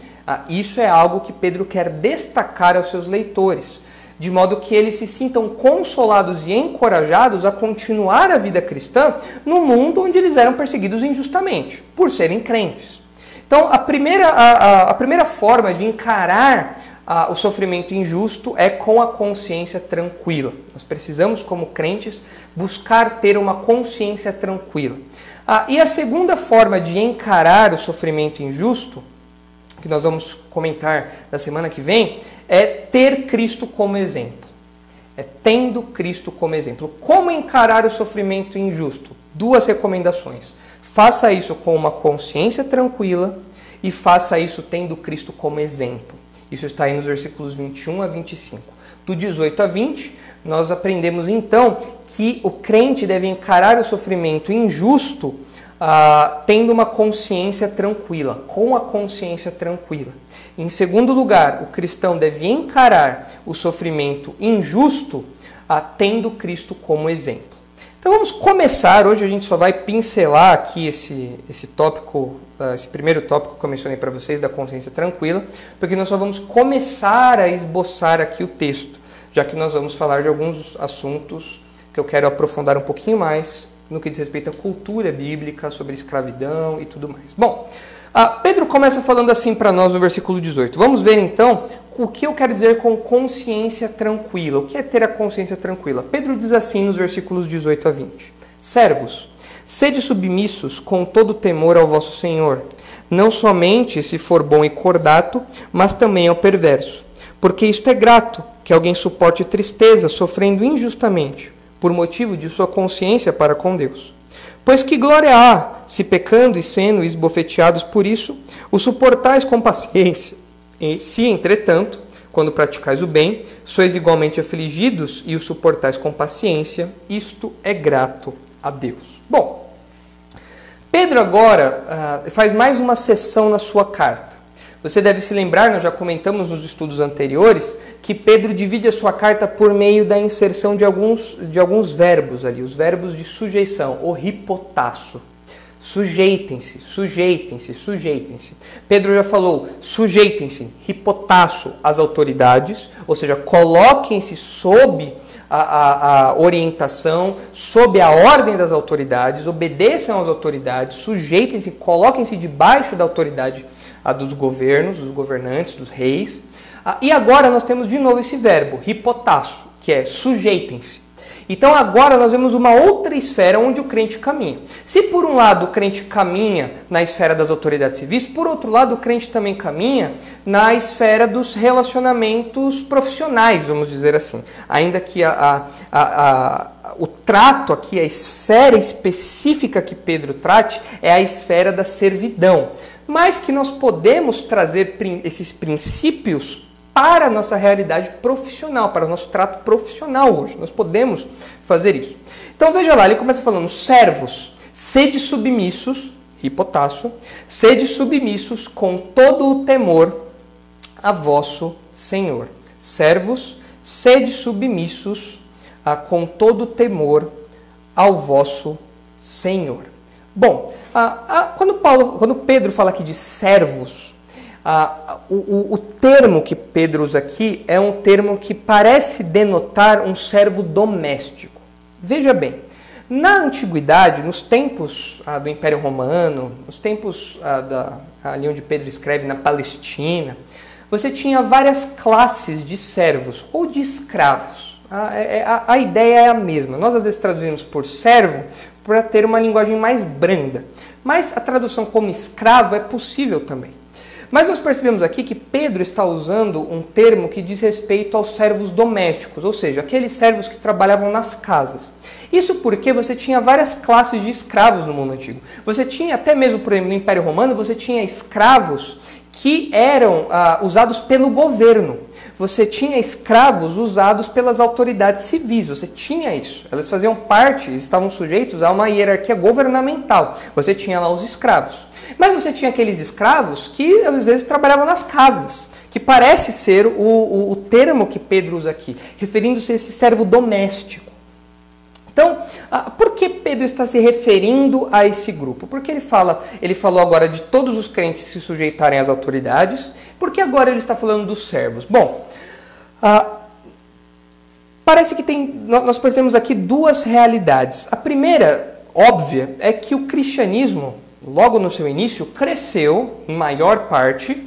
isso é algo que Pedro quer destacar aos seus leitores, de modo que eles se sintam consolados e encorajados a continuar a vida cristã no mundo onde eles eram perseguidos injustamente, por serem crentes. Então, a primeira forma de encarar o sofrimento injusto é com a consciência tranquila. Nós precisamos, como crentes, buscar ter uma consciência tranquila. E a segunda forma de encarar o sofrimento injusto, que nós vamos comentar na semana que vem, é ter Cristo como exemplo. É tendo Cristo como exemplo. Como encarar o sofrimento injusto? Duas recomendações. Faça isso com uma consciência tranquila e faça isso tendo Cristo como exemplo. Isso está aí nos versículos 21 a 25. Do 18 a 20, nós aprendemos então que o crente deve encarar o sofrimento injusto tendo uma consciência tranquila, com a consciência tranquila. Em segundo lugar, o cristão deve encarar o sofrimento injusto tendo Cristo como exemplo. Então vamos começar, hoje a gente só vai pincelar aqui esse tópico, esse primeiro tópico que eu mencionei para vocês, da consciência tranquila, porque nós só vamos começar a esboçar aqui o texto, já que nós vamos falar de alguns assuntos que eu quero aprofundar um pouquinho mais no que diz respeito à cultura bíblica, sobre escravidão e tudo mais. Bom, Pedro começa falando assim para nós no versículo 18. Vamos ver então o que eu quero dizer com consciência tranquila. O que é ter a consciência tranquila? Pedro diz assim nos versículos 18 a 20. Servos, sede submissos com todo temor ao vosso Senhor, não somente se for bom e cordato, mas também ao perverso. Porque isto é grato, que alguém suporte tristeza, sofrendo injustamente, por motivo de sua consciência para com Deus. Pois que glória há, se pecando e sendo esbofeteados por isso, o suportais com paciência. E se, entretanto, quando praticais o bem, sois igualmente afligidos e o suportais com paciência, isto é grato a Deus. Bom, Pedro agora faz mais uma seção na sua carta. Você deve se lembrar, nós já comentamos nos estudos anteriores, que Pedro divide a sua carta por meio da inserção de alguns verbos ali, os verbos de sujeição, o hipotasso. Sujeitem-se, sujeitem-se, sujeitem-se. Pedro já falou, sujeitem-se, hipotasso, às autoridades, ou seja, coloquem-se sob a orientação, sob a ordem das autoridades, obedeçam às autoridades, sujeitem-se, coloquem-se debaixo da autoridade dos governos, dos governantes, dos reis. E agora nós temos de novo esse verbo, hipotasso, que é sujeitem-se. Então agora nós vemos uma outra esfera onde o crente caminha. Se por um lado o crente caminha na esfera das autoridades civis, por outro lado o crente também caminha na esfera dos relacionamentos profissionais, vamos dizer assim. Ainda que o trato aqui, a esfera específica que Pedro trate, é a esfera da servidão. Mas que nós podemos trazer esses princípios para a nossa realidade profissional, para o nosso trato profissional hoje. Nós podemos fazer isso. Então veja lá, ele começa falando, servos, sede submissos, hipotasso, sede submissos com todo o temor a vosso Senhor. Servos, sede submissos com todo o temor ao vosso Senhor. Bom, quando Pedro fala aqui de servos, o termo que Pedro usa aqui é um termo que parece denotar um servo doméstico. Veja bem, na antiguidade, nos tempos do Império Romano, nos tempos ali onde Pedro escreve na Palestina, você tinha várias classes de servos ou de escravos. A ideia é a mesma. Nós às vezes traduzimos por servo para ter uma linguagem mais branda, mas a tradução como escravo é possível também. Mas nós percebemos aqui que Pedro está usando um termo que diz respeito aos servos domésticos, ou seja, aqueles servos que trabalhavam nas casas. Isso porque você tinha várias classes de escravos no mundo antigo. Você tinha, até mesmo, por exemplo, no Império Romano, você tinha escravos que eram usados pelo governo. Você tinha escravos usados pelas autoridades civis, você tinha isso. Elas faziam parte, estavam sujeitos a uma hierarquia governamental. Você tinha lá os escravos. Mas você tinha aqueles escravos que, às vezes, trabalhavam nas casas, que parece ser o termo que Pedro usa aqui, referindo-se a esse servo doméstico. Então, por que Pedro está se referindo a esse grupo? Porque ele falou agora de todos os crentes se sujeitarem às autoridades, porque agora ele está falando dos servos. Bom, parece que nós percebemos aqui duas realidades. A primeira, óbvia, é que o cristianismo, logo no seu início, cresceu, em maior parte,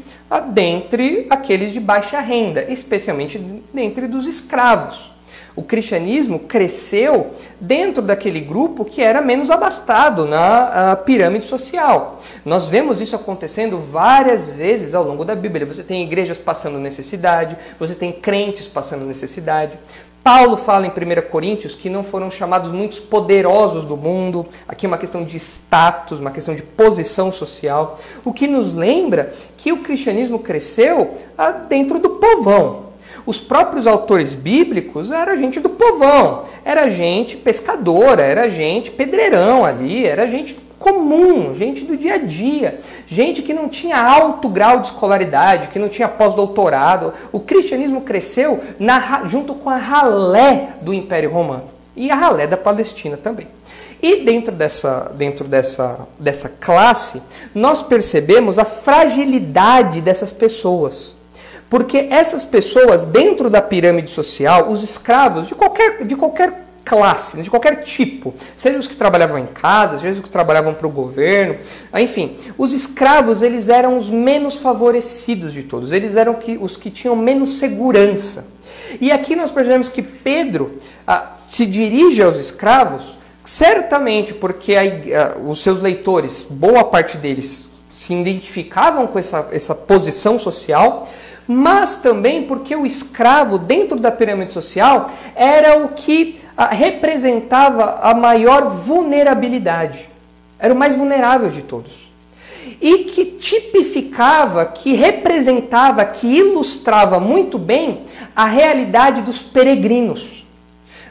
dentre aqueles de baixa renda, especialmente dentre dos escravos. O cristianismo cresceu dentro daquele grupo que era menos abastado na pirâmide social. Nós vemos isso acontecendo várias vezes ao longo da Bíblia. Você tem igrejas passando necessidade, você tem crentes passando necessidade. Paulo fala em 1 Coríntios que não foram chamados muitos poderosos do mundo. Aqui é uma questão de status, uma questão de posição social. O que nos lembra que o cristianismo cresceu dentro do povão. Os próprios autores bíblicos era gente do povão, era gente pescadora, era gente pedreirão ali, era gente comum, gente do dia a dia, gente que não tinha alto grau de escolaridade, que não tinha pós-doutorado. O cristianismo cresceu junto com a ralé do Império Romano e a ralé da Palestina também. E dentro dessa classe, nós percebemos a fragilidade dessas pessoas. Porque essas pessoas, dentro da pirâmide social, os escravos de qualquer classe, de qualquer tipo, seja os que trabalhavam em casa, seja os que trabalhavam para o governo, enfim, os escravos eles eram os menos favorecidos de todos, eles eram os que tinham menos segurança. E aqui nós percebemos que Pedro se dirige aos escravos, certamente porque os seus leitores, boa parte deles, se identificavam com essa posição social, mas também porque o escravo, dentro da pirâmide social, era o que representava a maior vulnerabilidade. Era o mais vulnerável de todos. E que tipificava, que representava, que ilustrava muito bem a realidade dos peregrinos.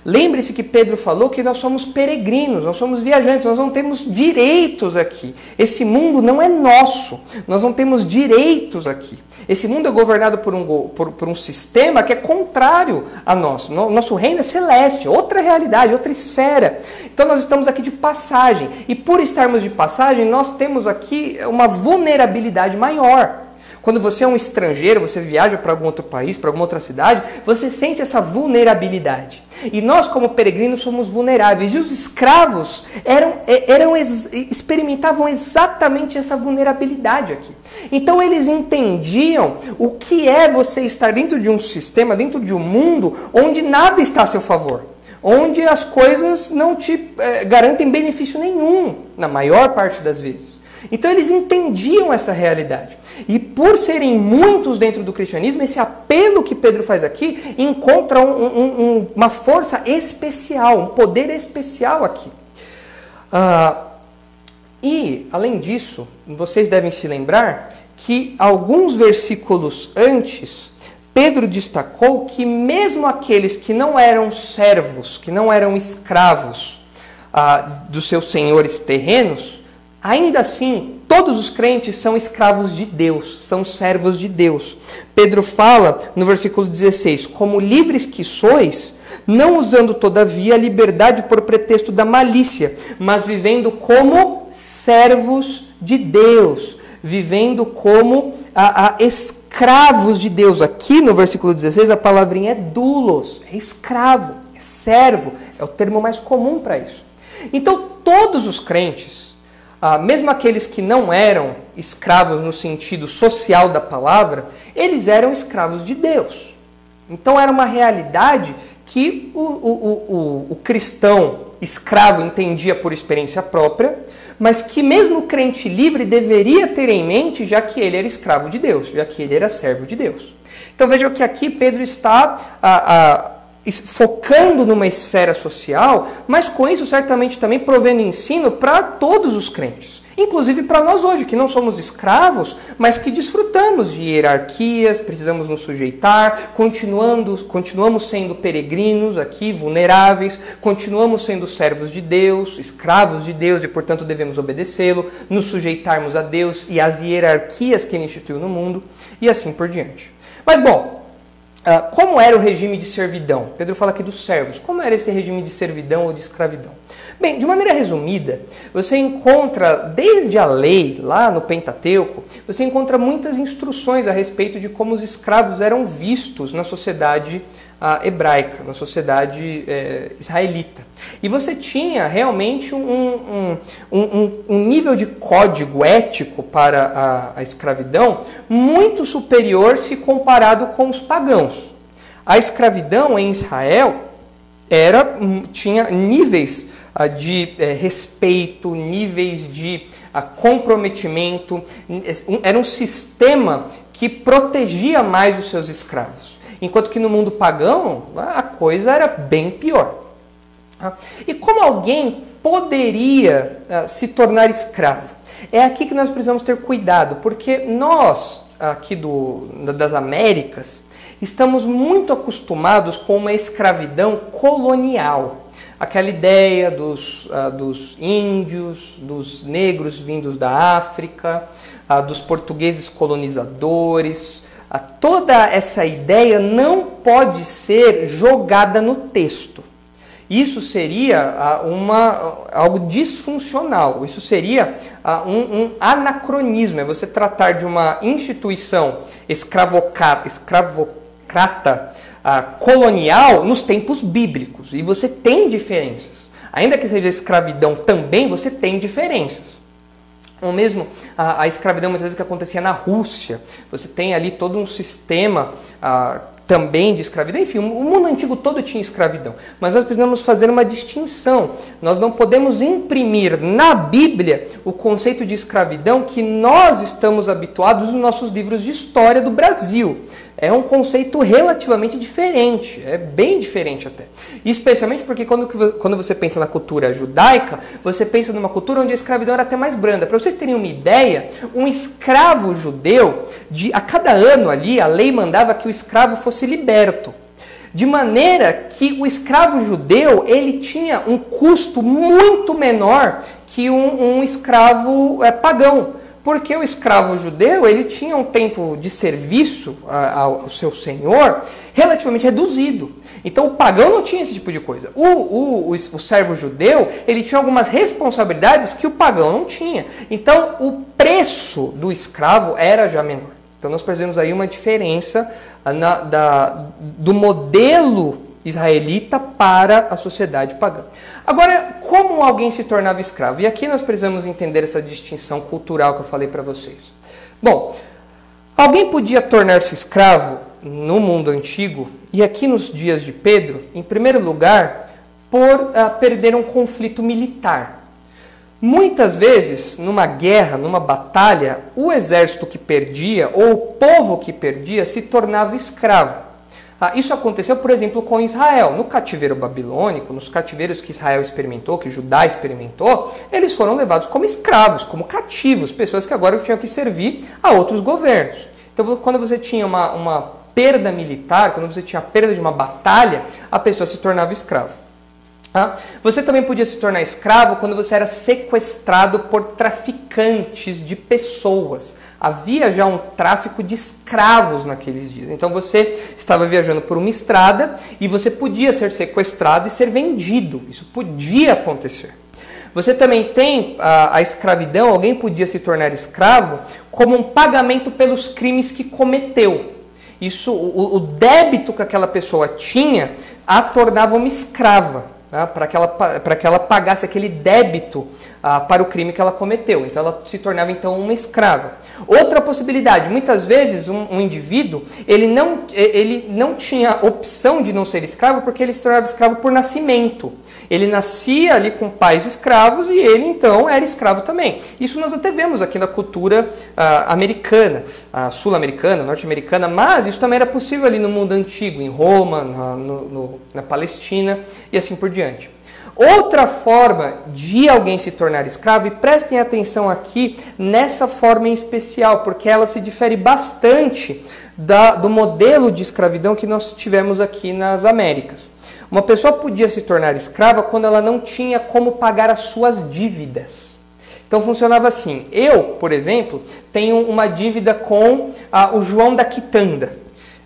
Lembre-se que Pedro falou que nós somos peregrinos, nós somos viajantes, nós não temos direitos aqui. Esse mundo não é nosso, nós não temos direitos aqui. Esse mundo é governado por um sistema que é contrário a nosso. Nosso reino é celeste, outra realidade, outra esfera. Então nós estamos aqui de passagem. E por estarmos de passagem, nós temos aqui uma vulnerabilidade maior. Quando você é um estrangeiro, você viaja para algum outro país, para alguma outra cidade, você sente essa vulnerabilidade. E nós, como peregrinos, somos vulneráveis. E os escravos experimentavam exatamente essa vulnerabilidade aqui. Então eles entendiam o que é você estar dentro de um sistema, dentro de um mundo onde nada está a seu favor. Onde as coisas não te garantem benefício nenhum, na maior parte das vezes. Então eles entendiam essa realidade. E por serem muitos dentro do cristianismo, esse apelo que Pedro faz aqui encontra uma força especial, um poder especial aqui. E, além disso, vocês devem se lembrar que alguns versículos antes, Pedro destacou que mesmo aqueles que não eram servos, que não eram escravos dos seus senhores terrenos, ainda assim, todos os crentes são escravos de Deus, são servos de Deus. Pedro fala no versículo 16, como livres que sois, não usando todavia a liberdade por pretexto da malícia, mas vivendo como servos de Deus, vivendo como escravos de Deus. Aqui no versículo 16 a palavrinha é doulos, é escravo, é servo, é o termo mais comum para isso. Então todos os crentes, mesmo aqueles que não eram escravos no sentido social da palavra, eles eram escravos de Deus. Então era uma realidade que o cristão escravo entendia por experiência própria, mas que mesmo o crente livre deveria ter em mente, já que ele era escravo de Deus, já que ele era servo de Deus. Então vejam que aqui Pedro está focando numa esfera social, mas com isso certamente também provendo ensino para todos os crentes. Inclusive para nós hoje, que não somos escravos, mas que desfrutamos de hierarquias, precisamos nos sujeitar, continuamos sendo peregrinos aqui, vulneráveis, continuamos sendo servos de Deus, escravos de Deus e, portanto, devemos obedecê-lo, nos sujeitarmos a Deus e às hierarquias que ele instituiu no mundo e assim por diante. Mas, bom, como era o regime de servidão? Pedro fala aqui dos servos. Como era esse regime de servidão ou de escravidão? Bem, de maneira resumida, você encontra, desde a lei, lá no Pentateuco, você encontra muitas instruções a respeito de como os escravos eram vistos na sociedade hebraica, na sociedade israelita. E você tinha realmente um nível de código ético para a escravidão muito superior se comparado com os pagãos. A escravidão em Israel tinha níveis de respeito, níveis de comprometimento, era um sistema que protegia mais os seus escravos. Enquanto que no mundo pagão, a coisa era bem pior. E como alguém poderia se tornar escravo? É aqui que nós precisamos ter cuidado, porque nós, aqui das Américas, estamos muito acostumados com uma escravidão colonial. Aquela ideia dos índios, dos negros vindos da África, dos portugueses colonizadores. Toda essa ideia não pode ser jogada no texto. Isso seria algo disfuncional, isso seria um anacronismo, é você tratar de uma instituição escravocrata colonial nos tempos bíblicos. E você tem diferenças. Ainda que seja escravidão também, você tem diferenças. Ou mesmo a escravidão muitas vezes que acontecia na Rússia. Você tem ali todo um sistema também de escravidão. Enfim, o mundo antigo todo tinha escravidão. Mas nós precisamos fazer uma distinção. Nós não podemos imprimir na Bíblia o conceito de escravidão que nós estamos habituados nos nossos livros de história do Brasil. É um conceito relativamente diferente, é bem diferente até. Especialmente porque quando você pensa na cultura judaica, você pensa numa cultura onde a escravidão era até mais branda. Para vocês terem uma ideia, um escravo judeu, a cada ano ali, a lei mandava que o escravo fosse liberto. De maneira que o escravo judeu ele tinha um custo muito menor que um escravo pagão. Porque o escravo judeu ele tinha um tempo de serviço ao seu senhor relativamente reduzido. Então o pagão não tinha esse tipo de coisa. O servo judeu ele tinha algumas responsabilidades que o pagão não tinha. Então o preço do escravo era já menor. Então nós percebemos aí uma diferença do modelo israelita para a sociedade pagã. Agora, como alguém se tornava escravo? E aqui nós precisamos entender essa distinção cultural que eu falei para vocês. Bom, alguém podia tornar-se escravo no mundo antigo, e aqui nos dias de Pedro, em primeiro lugar, por perder um conflito militar. Muitas vezes, numa guerra, numa batalha, o exército que perdia, ou o povo que perdia, se tornava escravo. Isso aconteceu, por exemplo, com Israel. No cativeiro babilônico, nos cativeiros que Israel experimentou, que Judá experimentou, eles foram levados como escravos, como cativos, pessoas que agora tinham que servir a outros governos. Então, quando você tinha uma perda militar, quando você tinha a perda de uma batalha, a pessoa se tornava escravo. Você também podia se tornar escravo quando você era sequestrado por traficantes de pessoas. Havia já um tráfico de escravos naqueles dias. Então você estava viajando por uma estrada e você podia ser sequestrado e ser vendido. Isso podia acontecer. Você também tem a escravidão, alguém podia se tornar escravo como um pagamento pelos crimes que cometeu. Isso, o débito que aquela pessoa tinha a tornava uma escrava. Para que ela pagasse aquele débito para o crime que ela cometeu. Então ela se tornava então uma escrava. Outra possibilidade, muitas vezes um indivíduo ele não tinha opção de não ser escravo porque ele se tornava escravo por nascimento. Ele nascia ali com pais escravos e ele então era escravo também. Isso nós até vemos aqui na cultura americana, sul-americana, norte-americana, mas isso também era possível ali no mundo antigo, em Roma, na Palestina e assim por diante. Outra forma de alguém se tornar escravo, e prestem atenção aqui nessa forma em especial, porque ela se difere bastante do modelo de escravidão que nós tivemos aqui nas Américas. Uma pessoa podia se tornar escrava quando ela não tinha como pagar as suas dívidas. Então funcionava assim, eu, por exemplo, tenho uma dívida com o João da Quitanda.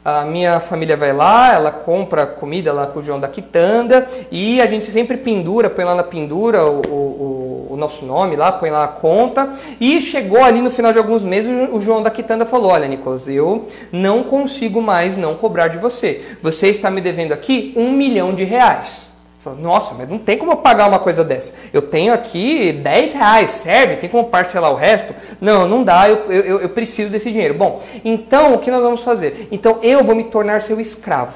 A minha família vai lá, ela compra comida lá com o João da Quitanda e a gente sempre pendura, põe lá na pendura o nosso nome lá, põe lá a conta. E chegou ali no final de alguns meses, o João da Quitanda falou: olha, Nicolas, eu não consigo mais não cobrar de você. Você está me devendo aqui R$1 milhão. Nossa, mas não tem como eu pagar uma coisa dessa. Eu tenho aqui R$10, serve? Tem como parcelar o resto? Não, não dá, eu preciso desse dinheiro. Bom, então o que nós vamos fazer? Então eu vou me tornar seu escravo.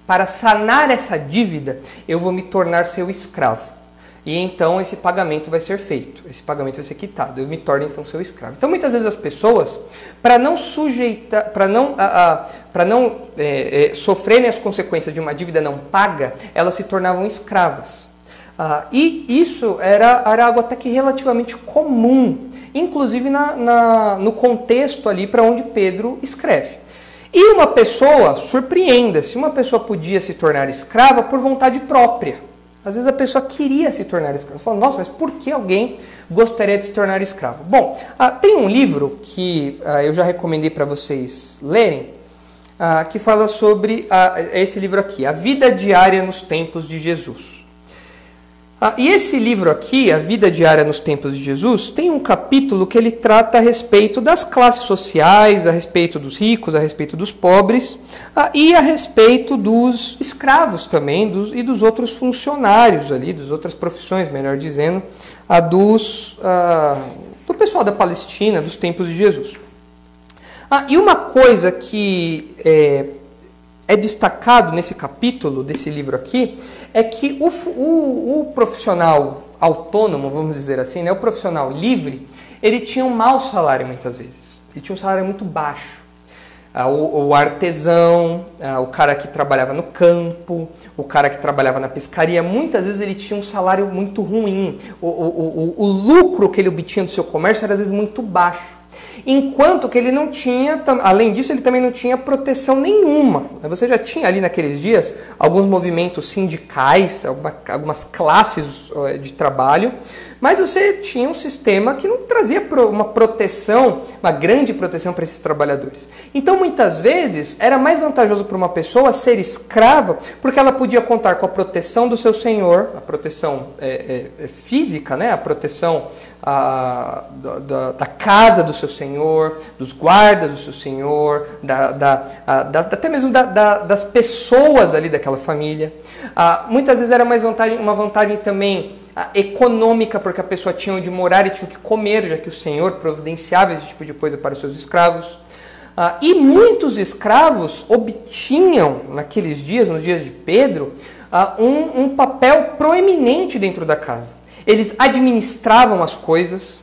Para sanar essa dívida, eu vou me tornar seu escravo. E então esse pagamento vai ser feito, esse pagamento vai ser quitado, eu me torno então seu escravo. Então muitas vezes as pessoas, para não sofrerem as consequências de uma dívida não paga, elas se tornavam escravas. E isso era algo até que relativamente comum, inclusive no contexto ali para onde Pedro escreve. E uma pessoa, surpreenda-se, uma pessoa podia se tornar escrava por vontade própria. Às vezes a pessoa queria se tornar escravo. Fala, nossa, mas por que alguém gostaria de se tornar escravo? Bom, tem um livro que eu já recomendei para vocês lerem, que fala sobre esse livro aqui, A Vida Diária nos Tempos de Jesus. E esse livro aqui, A Vida Diária nos Tempos de Jesus, tem um capítulo que ele trata a respeito das classes sociais, a respeito dos ricos, a respeito dos pobres, e a respeito dos escravos também, e dos outros funcionários ali, das outras profissões, melhor dizendo, do pessoal da Palestina, dos tempos de Jesus. E uma coisa que é destacado nesse capítulo desse livro aqui é que o profissional autônomo, vamos dizer assim, né, o profissional livre, ele tinha um mau salário muitas vezes. Ele tinha um salário muito baixo. O artesão, o cara que trabalhava no campo, o cara que trabalhava na pescaria, muitas vezes ele tinha um salário muito ruim. O lucro que ele obtinha do seu comércio era às vezes muito baixo. enquanto que ele não tinha, além disso, ele também não tinha proteção nenhuma. Você já tinha ali naqueles dias alguns movimentos sindicais, algumas classes de trabalho, mas você tinha um sistema que não trazia uma proteção, uma grande proteção para esses trabalhadores. Então, muitas vezes, era mais vantajoso para uma pessoa ser escrava, porque ela podia contar com a proteção do seu senhor, a proteção física, né? A proteção da casa do seu senhor, dos guardas do seu senhor, até mesmo das pessoas ali daquela família. Muitas vezes era uma vantagem também econômica, porque a pessoa tinha onde morar e tinha o que comer, já que o Senhor providenciava esse tipo de coisa para os seus escravos. E muitos escravos obtinham, naqueles dias, nos dias de Pedro, um papel proeminente dentro da casa. Eles administravam as coisas.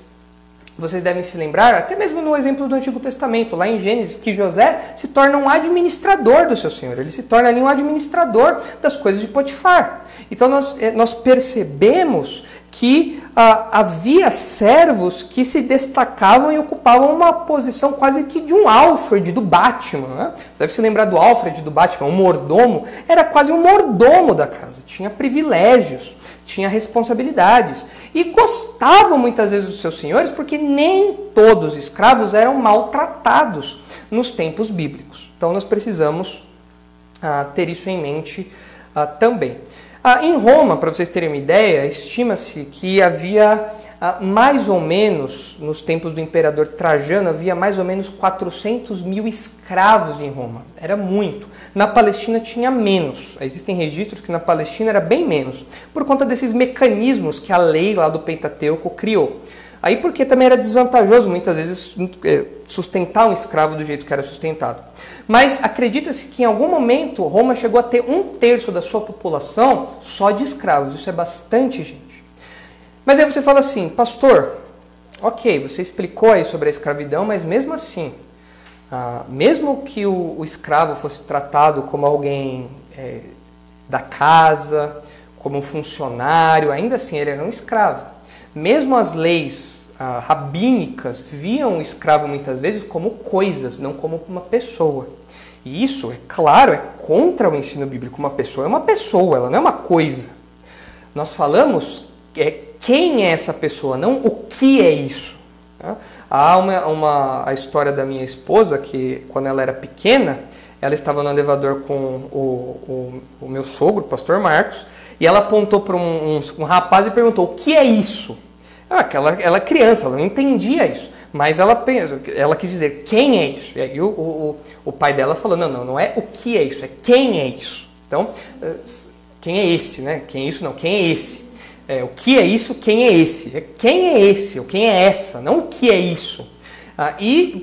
Vocês devem se lembrar, até mesmo no exemplo do Antigo Testamento, lá em Gênesis, que José se torna um administrador do seu senhor. Ele se torna ali um administrador das coisas de Potifar. Então nós percebemos que havia servos que se destacavam e ocupavam uma posição quase que de um Alfred do Batman. Né? Você deve se lembrar do Alfred do Batman, um mordomo. Era quase um mordomo da casa, tinha privilégios, tinha responsabilidades. E gostavam muitas vezes dos seus senhores, porque nem todos os escravos eram maltratados nos tempos bíblicos. Então nós precisamos ter isso em mente também. Em Roma, para vocês terem uma ideia, estima-se que havia mais ou menos, nos tempos do imperador Trajano, havia mais ou menos 400 mil escravos em Roma. Era muito. Na Palestina tinha menos. Existem registros que na Palestina era bem menos, por conta desses mecanismos que a lei lá do Pentateuco criou. Aí porque também era desvantajoso, muitas vezes, sustentar um escravo do jeito que era sustentado. Mas acredita-se que em algum momento Roma chegou a ter 1/3 da sua população só de escravos. Isso é bastante gente. Mas aí você fala assim, pastor, ok, você explicou aí sobre a escravidão, mas mesmo assim, mesmo que o escravo fosse tratado como alguém da casa, como um funcionário, ainda assim ele era um escravo. Mesmo as leis rabínicas viam o escravo muitas vezes como coisas, não como uma pessoa. E isso, é claro, é contra o ensino bíblico. Uma pessoa é uma pessoa, ela não é uma coisa. Nós falamos quem é essa pessoa, não o que é isso. Há a história da minha esposa, que quando ela era pequena, ela estava no elevador com o meu sogro, o pastor Marcos, e ela apontou para um rapaz e perguntou, o que é isso? Ela é criança, ela não entendia isso. Mas ela quis dizer, quem é isso? E aí o pai dela falou, não é o que é isso, é quem é isso. Então, quem é esse, né? Quem é isso não, quem é esse? O que é isso, quem é esse? Quem é esse, ou quem é essa, não o que é isso.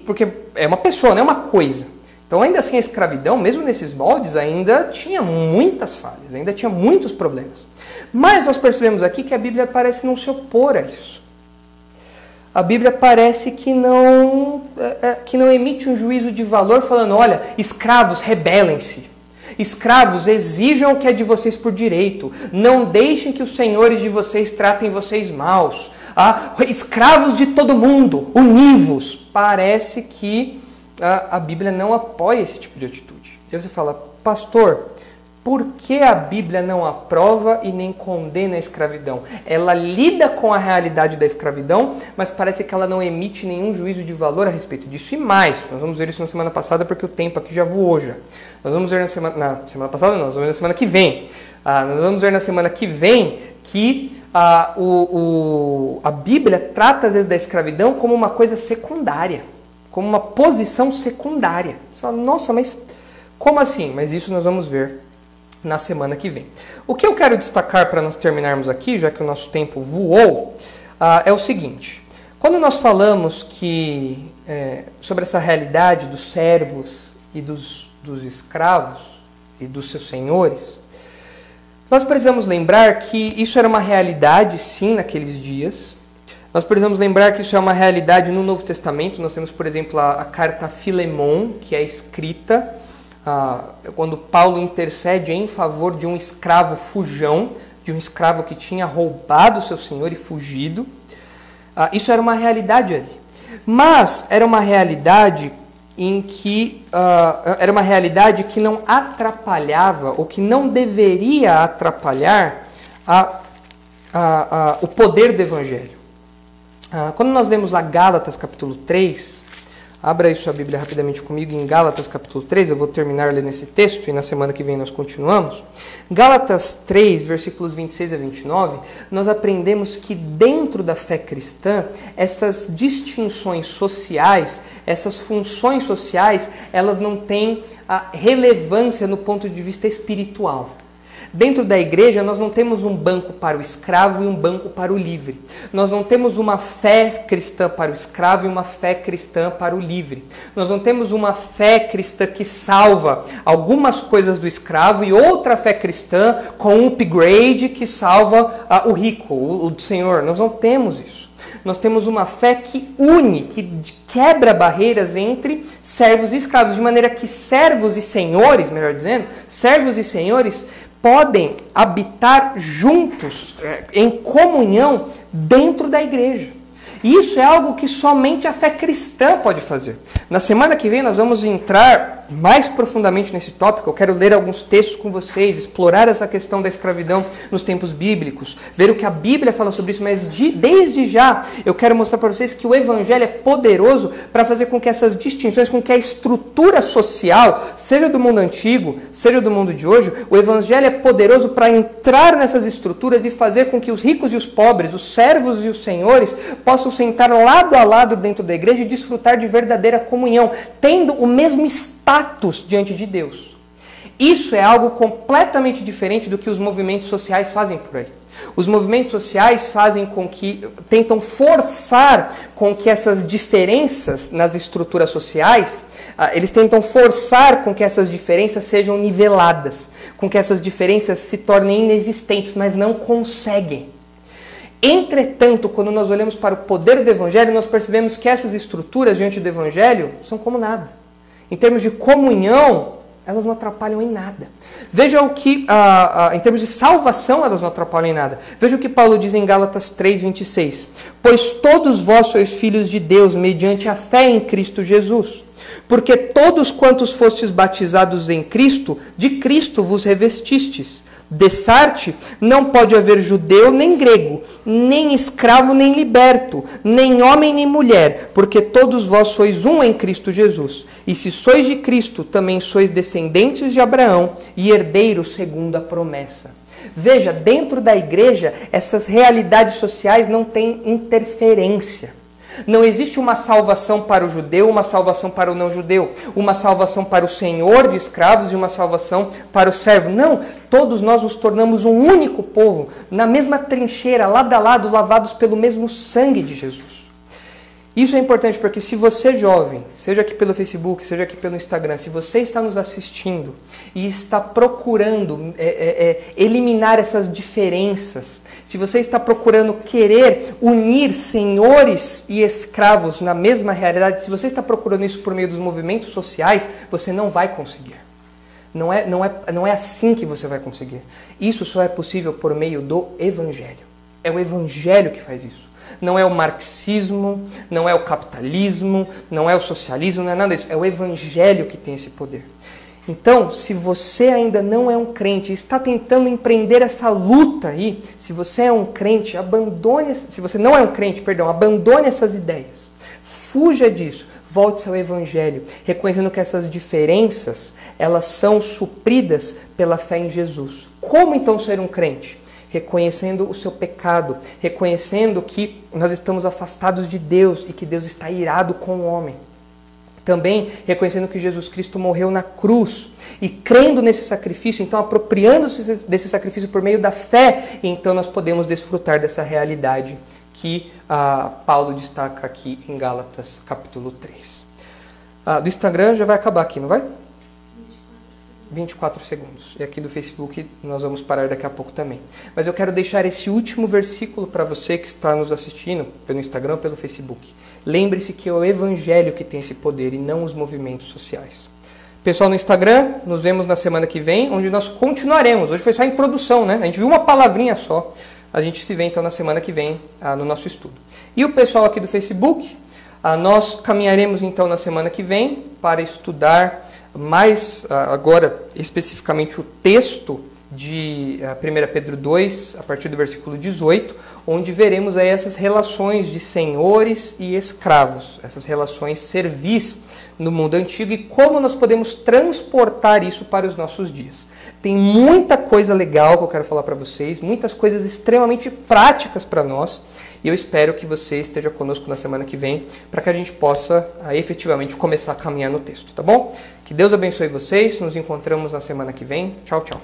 Porque é uma pessoa, não é uma coisa. Então, ainda assim, a escravidão, mesmo nesses moldes, ainda tinha muitas falhas, ainda tinha muitos problemas. Mas nós percebemos aqui que a Bíblia parece não se opor a isso. A Bíblia parece que não emite um juízo de valor falando, olha, escravos, rebelem-se. Escravos, exijam o que é de vocês por direito. Não deixem que os senhores de vocês tratem vocês maus. Escravos de todo mundo, univos. Parece que a Bíblia não apoia esse tipo de atitude. E você fala, pastor, por que a Bíblia não aprova e nem condena a escravidão? Ela lida com a realidade da escravidão, mas parece que ela não emite nenhum juízo de valor a respeito disso. E mais, nós vamos ver isso na semana passada, porque o tempo aqui já voou já. Nós vamos ver na semana passada não, nós vamos ver na semana que vem. Nós vamos ver na semana que vem que a Bíblia trata às vezes da escravidão como uma coisa secundária, como uma posição secundária. Você fala, nossa, mas como assim? Mas isso nós vamos ver na semana que vem. O que eu quero destacar para nós terminarmos aqui, já que o nosso tempo voou, é o seguinte. Quando nós falamos sobre essa realidade dos servos e dos escravos e dos seus senhores, nós precisamos lembrar que isso era uma realidade, sim, naqueles dias. Nós precisamos lembrar que isso é uma realidade no Novo Testamento. Nós temos, por exemplo, a carta a Filemon, que é escrita quando Paulo intercede em favor de um escravo fujão, de um escravo que tinha roubado seu senhor e fugido. Isso era uma realidade ali. Mas era uma realidade em que era uma realidade que não atrapalhava ou que não deveria atrapalhar o poder do Evangelho. Quando nós lemos lá Gálatas capítulo 3, abra aí sua Bíblia rapidamente comigo em Gálatas capítulo 3, eu vou terminar lendo esse texto e na semana que vem nós continuamos. Gálatas 3, versículos 26 a 29, nós aprendemos que dentro da fé cristã, essas distinções sociais, essas funções sociais, elas não têm relevância no ponto de vista espiritual. Dentro da igreja, nós não temos um banco para o escravo e um banco para o livre. Nós não temos uma fé cristã para o escravo e uma fé cristã para o livre. Nós não temos uma fé cristã que salva algumas coisas do escravo e outra fé cristã com um upgrade que salva o rico, o Senhor. Nós não temos isso. Nós temos uma fé que une, que quebra barreiras entre servos e escravos, de maneira que servos e senhores, melhor dizendo, servos e senhores podem habitar juntos, em comunhão, dentro da igreja. Isso é algo que somente a fé cristã pode fazer. Na semana que vem nós vamos entrar mais profundamente nesse tópico. Eu quero ler alguns textos com vocês, explorar essa questão da escravidão nos tempos bíblicos, ver o que a Bíblia fala sobre isso, mas desde já eu quero mostrar para vocês que o Evangelho é poderoso para fazer com que essas distinções, com que a estrutura social, seja do mundo antigo, seja do mundo de hoje, o Evangelho é poderoso para entrar nessas estruturas e fazer com que os ricos e os pobres, os servos e os senhores, possam sentar lado a lado dentro da igreja e desfrutar de verdadeira comunhão, tendo o mesmo status diante de Deus. Isso é algo completamente diferente do que os movimentos sociais fazem por aí. Os movimentos sociais fazem com que, tentam forçar com que essas diferenças nas estruturas sociais, eles tentam forçar com que essas diferenças sejam niveladas, com que essas diferenças se tornem inexistentes, mas não conseguem. Entretanto, quando nós olhamos para o poder do Evangelho, nós percebemos que essas estruturas diante do Evangelho são como nada. Em termos de comunhão, elas não atrapalham em nada. Veja o que, em termos de salvação, elas não atrapalham em nada. Veja o que Paulo diz em Gálatas 3:26. Pois todos vós sois filhos de Deus, mediante a fé em Cristo Jesus. Porque todos quantos fostes batizados em Cristo, de Cristo vos revestistes. Dessarte, não pode haver judeu nem grego, nem escravo nem liberto, nem homem nem mulher, porque todos vós sois um em Cristo Jesus. E se sois de Cristo, também sois descendentes de Abraão e herdeiros segundo a promessa. Veja, dentro da igreja, essas realidades sociais não têm interferência. Não existe uma salvação para o judeu, uma salvação para o não-judeu, uma salvação para o senhor de escravos e uma salvação para o servo. Não, todos nós nos tornamos um único povo, na mesma trincheira, lado a lado, lavados pelo mesmo sangue de Jesus. Isso é importante porque se você jovem, seja aqui pelo Facebook, seja aqui pelo Instagram, se você está nos assistindo e está procurando eliminar essas diferenças, se você está procurando querer unir senhores e escravos na mesma realidade, se você está procurando isso por meio dos movimentos sociais, você não vai conseguir. Não é assim que você vai conseguir. Isso só é possível por meio do Evangelho. É o Evangelho que faz isso. Não é o marxismo, não é o capitalismo, não é o socialismo, não é nada disso. É o Evangelho que tem esse poder. Então, se você ainda não é um crente e está tentando empreender essa luta aí, se você é um crente, se você não é um crente, abandone essas ideias. Fuja disso. Volte-se ao Evangelho, reconhecendo que essas diferenças, elas são supridas pela fé em Jesus. Como então ser um crente? Reconhecendo o seu pecado, reconhecendo que nós estamos afastados de Deus e que Deus está irado com o homem. Também reconhecendo que Jesus Cristo morreu na cruz e crendo nesse sacrifício, então apropriando-se desse sacrifício por meio da fé, então nós podemos desfrutar dessa realidade que Paulo destaca aqui em Gálatas capítulo 3. Do Instagram já vai acabar aqui, não vai? 24 segundos. E aqui do Facebook nós vamos parar daqui a pouco também. Mas eu quero deixar esse último versículo para você que está nos assistindo pelo Instagram ou pelo Facebook. Lembre-se que é o Evangelho que tem esse poder e não os movimentos sociais. Pessoal no Instagram, nos vemos na semana que vem, onde nós continuaremos. Hoje foi só a introdução, né? A gente viu uma palavrinha só. A gente se vê então na semana que vem no nosso estudo. E o pessoal aqui do Facebook, Nós caminharemos então na semana que vem para estudar mais, agora especificamente o texto de 1 Pedro 2, a partir do versículo 18, onde veremos aí essas relações de senhores e escravos, essas relações servis no mundo antigo e como nós podemos transportar isso para os nossos dias. Tem muita coisa legal que eu quero falar para vocês, muitas coisas extremamente práticas para nós, e eu espero que você esteja conosco na semana que vem para que a gente possa efetivamente começar a caminhar no texto, tá bom? Que Deus abençoe vocês, nos encontramos na semana que vem. Tchau, tchau.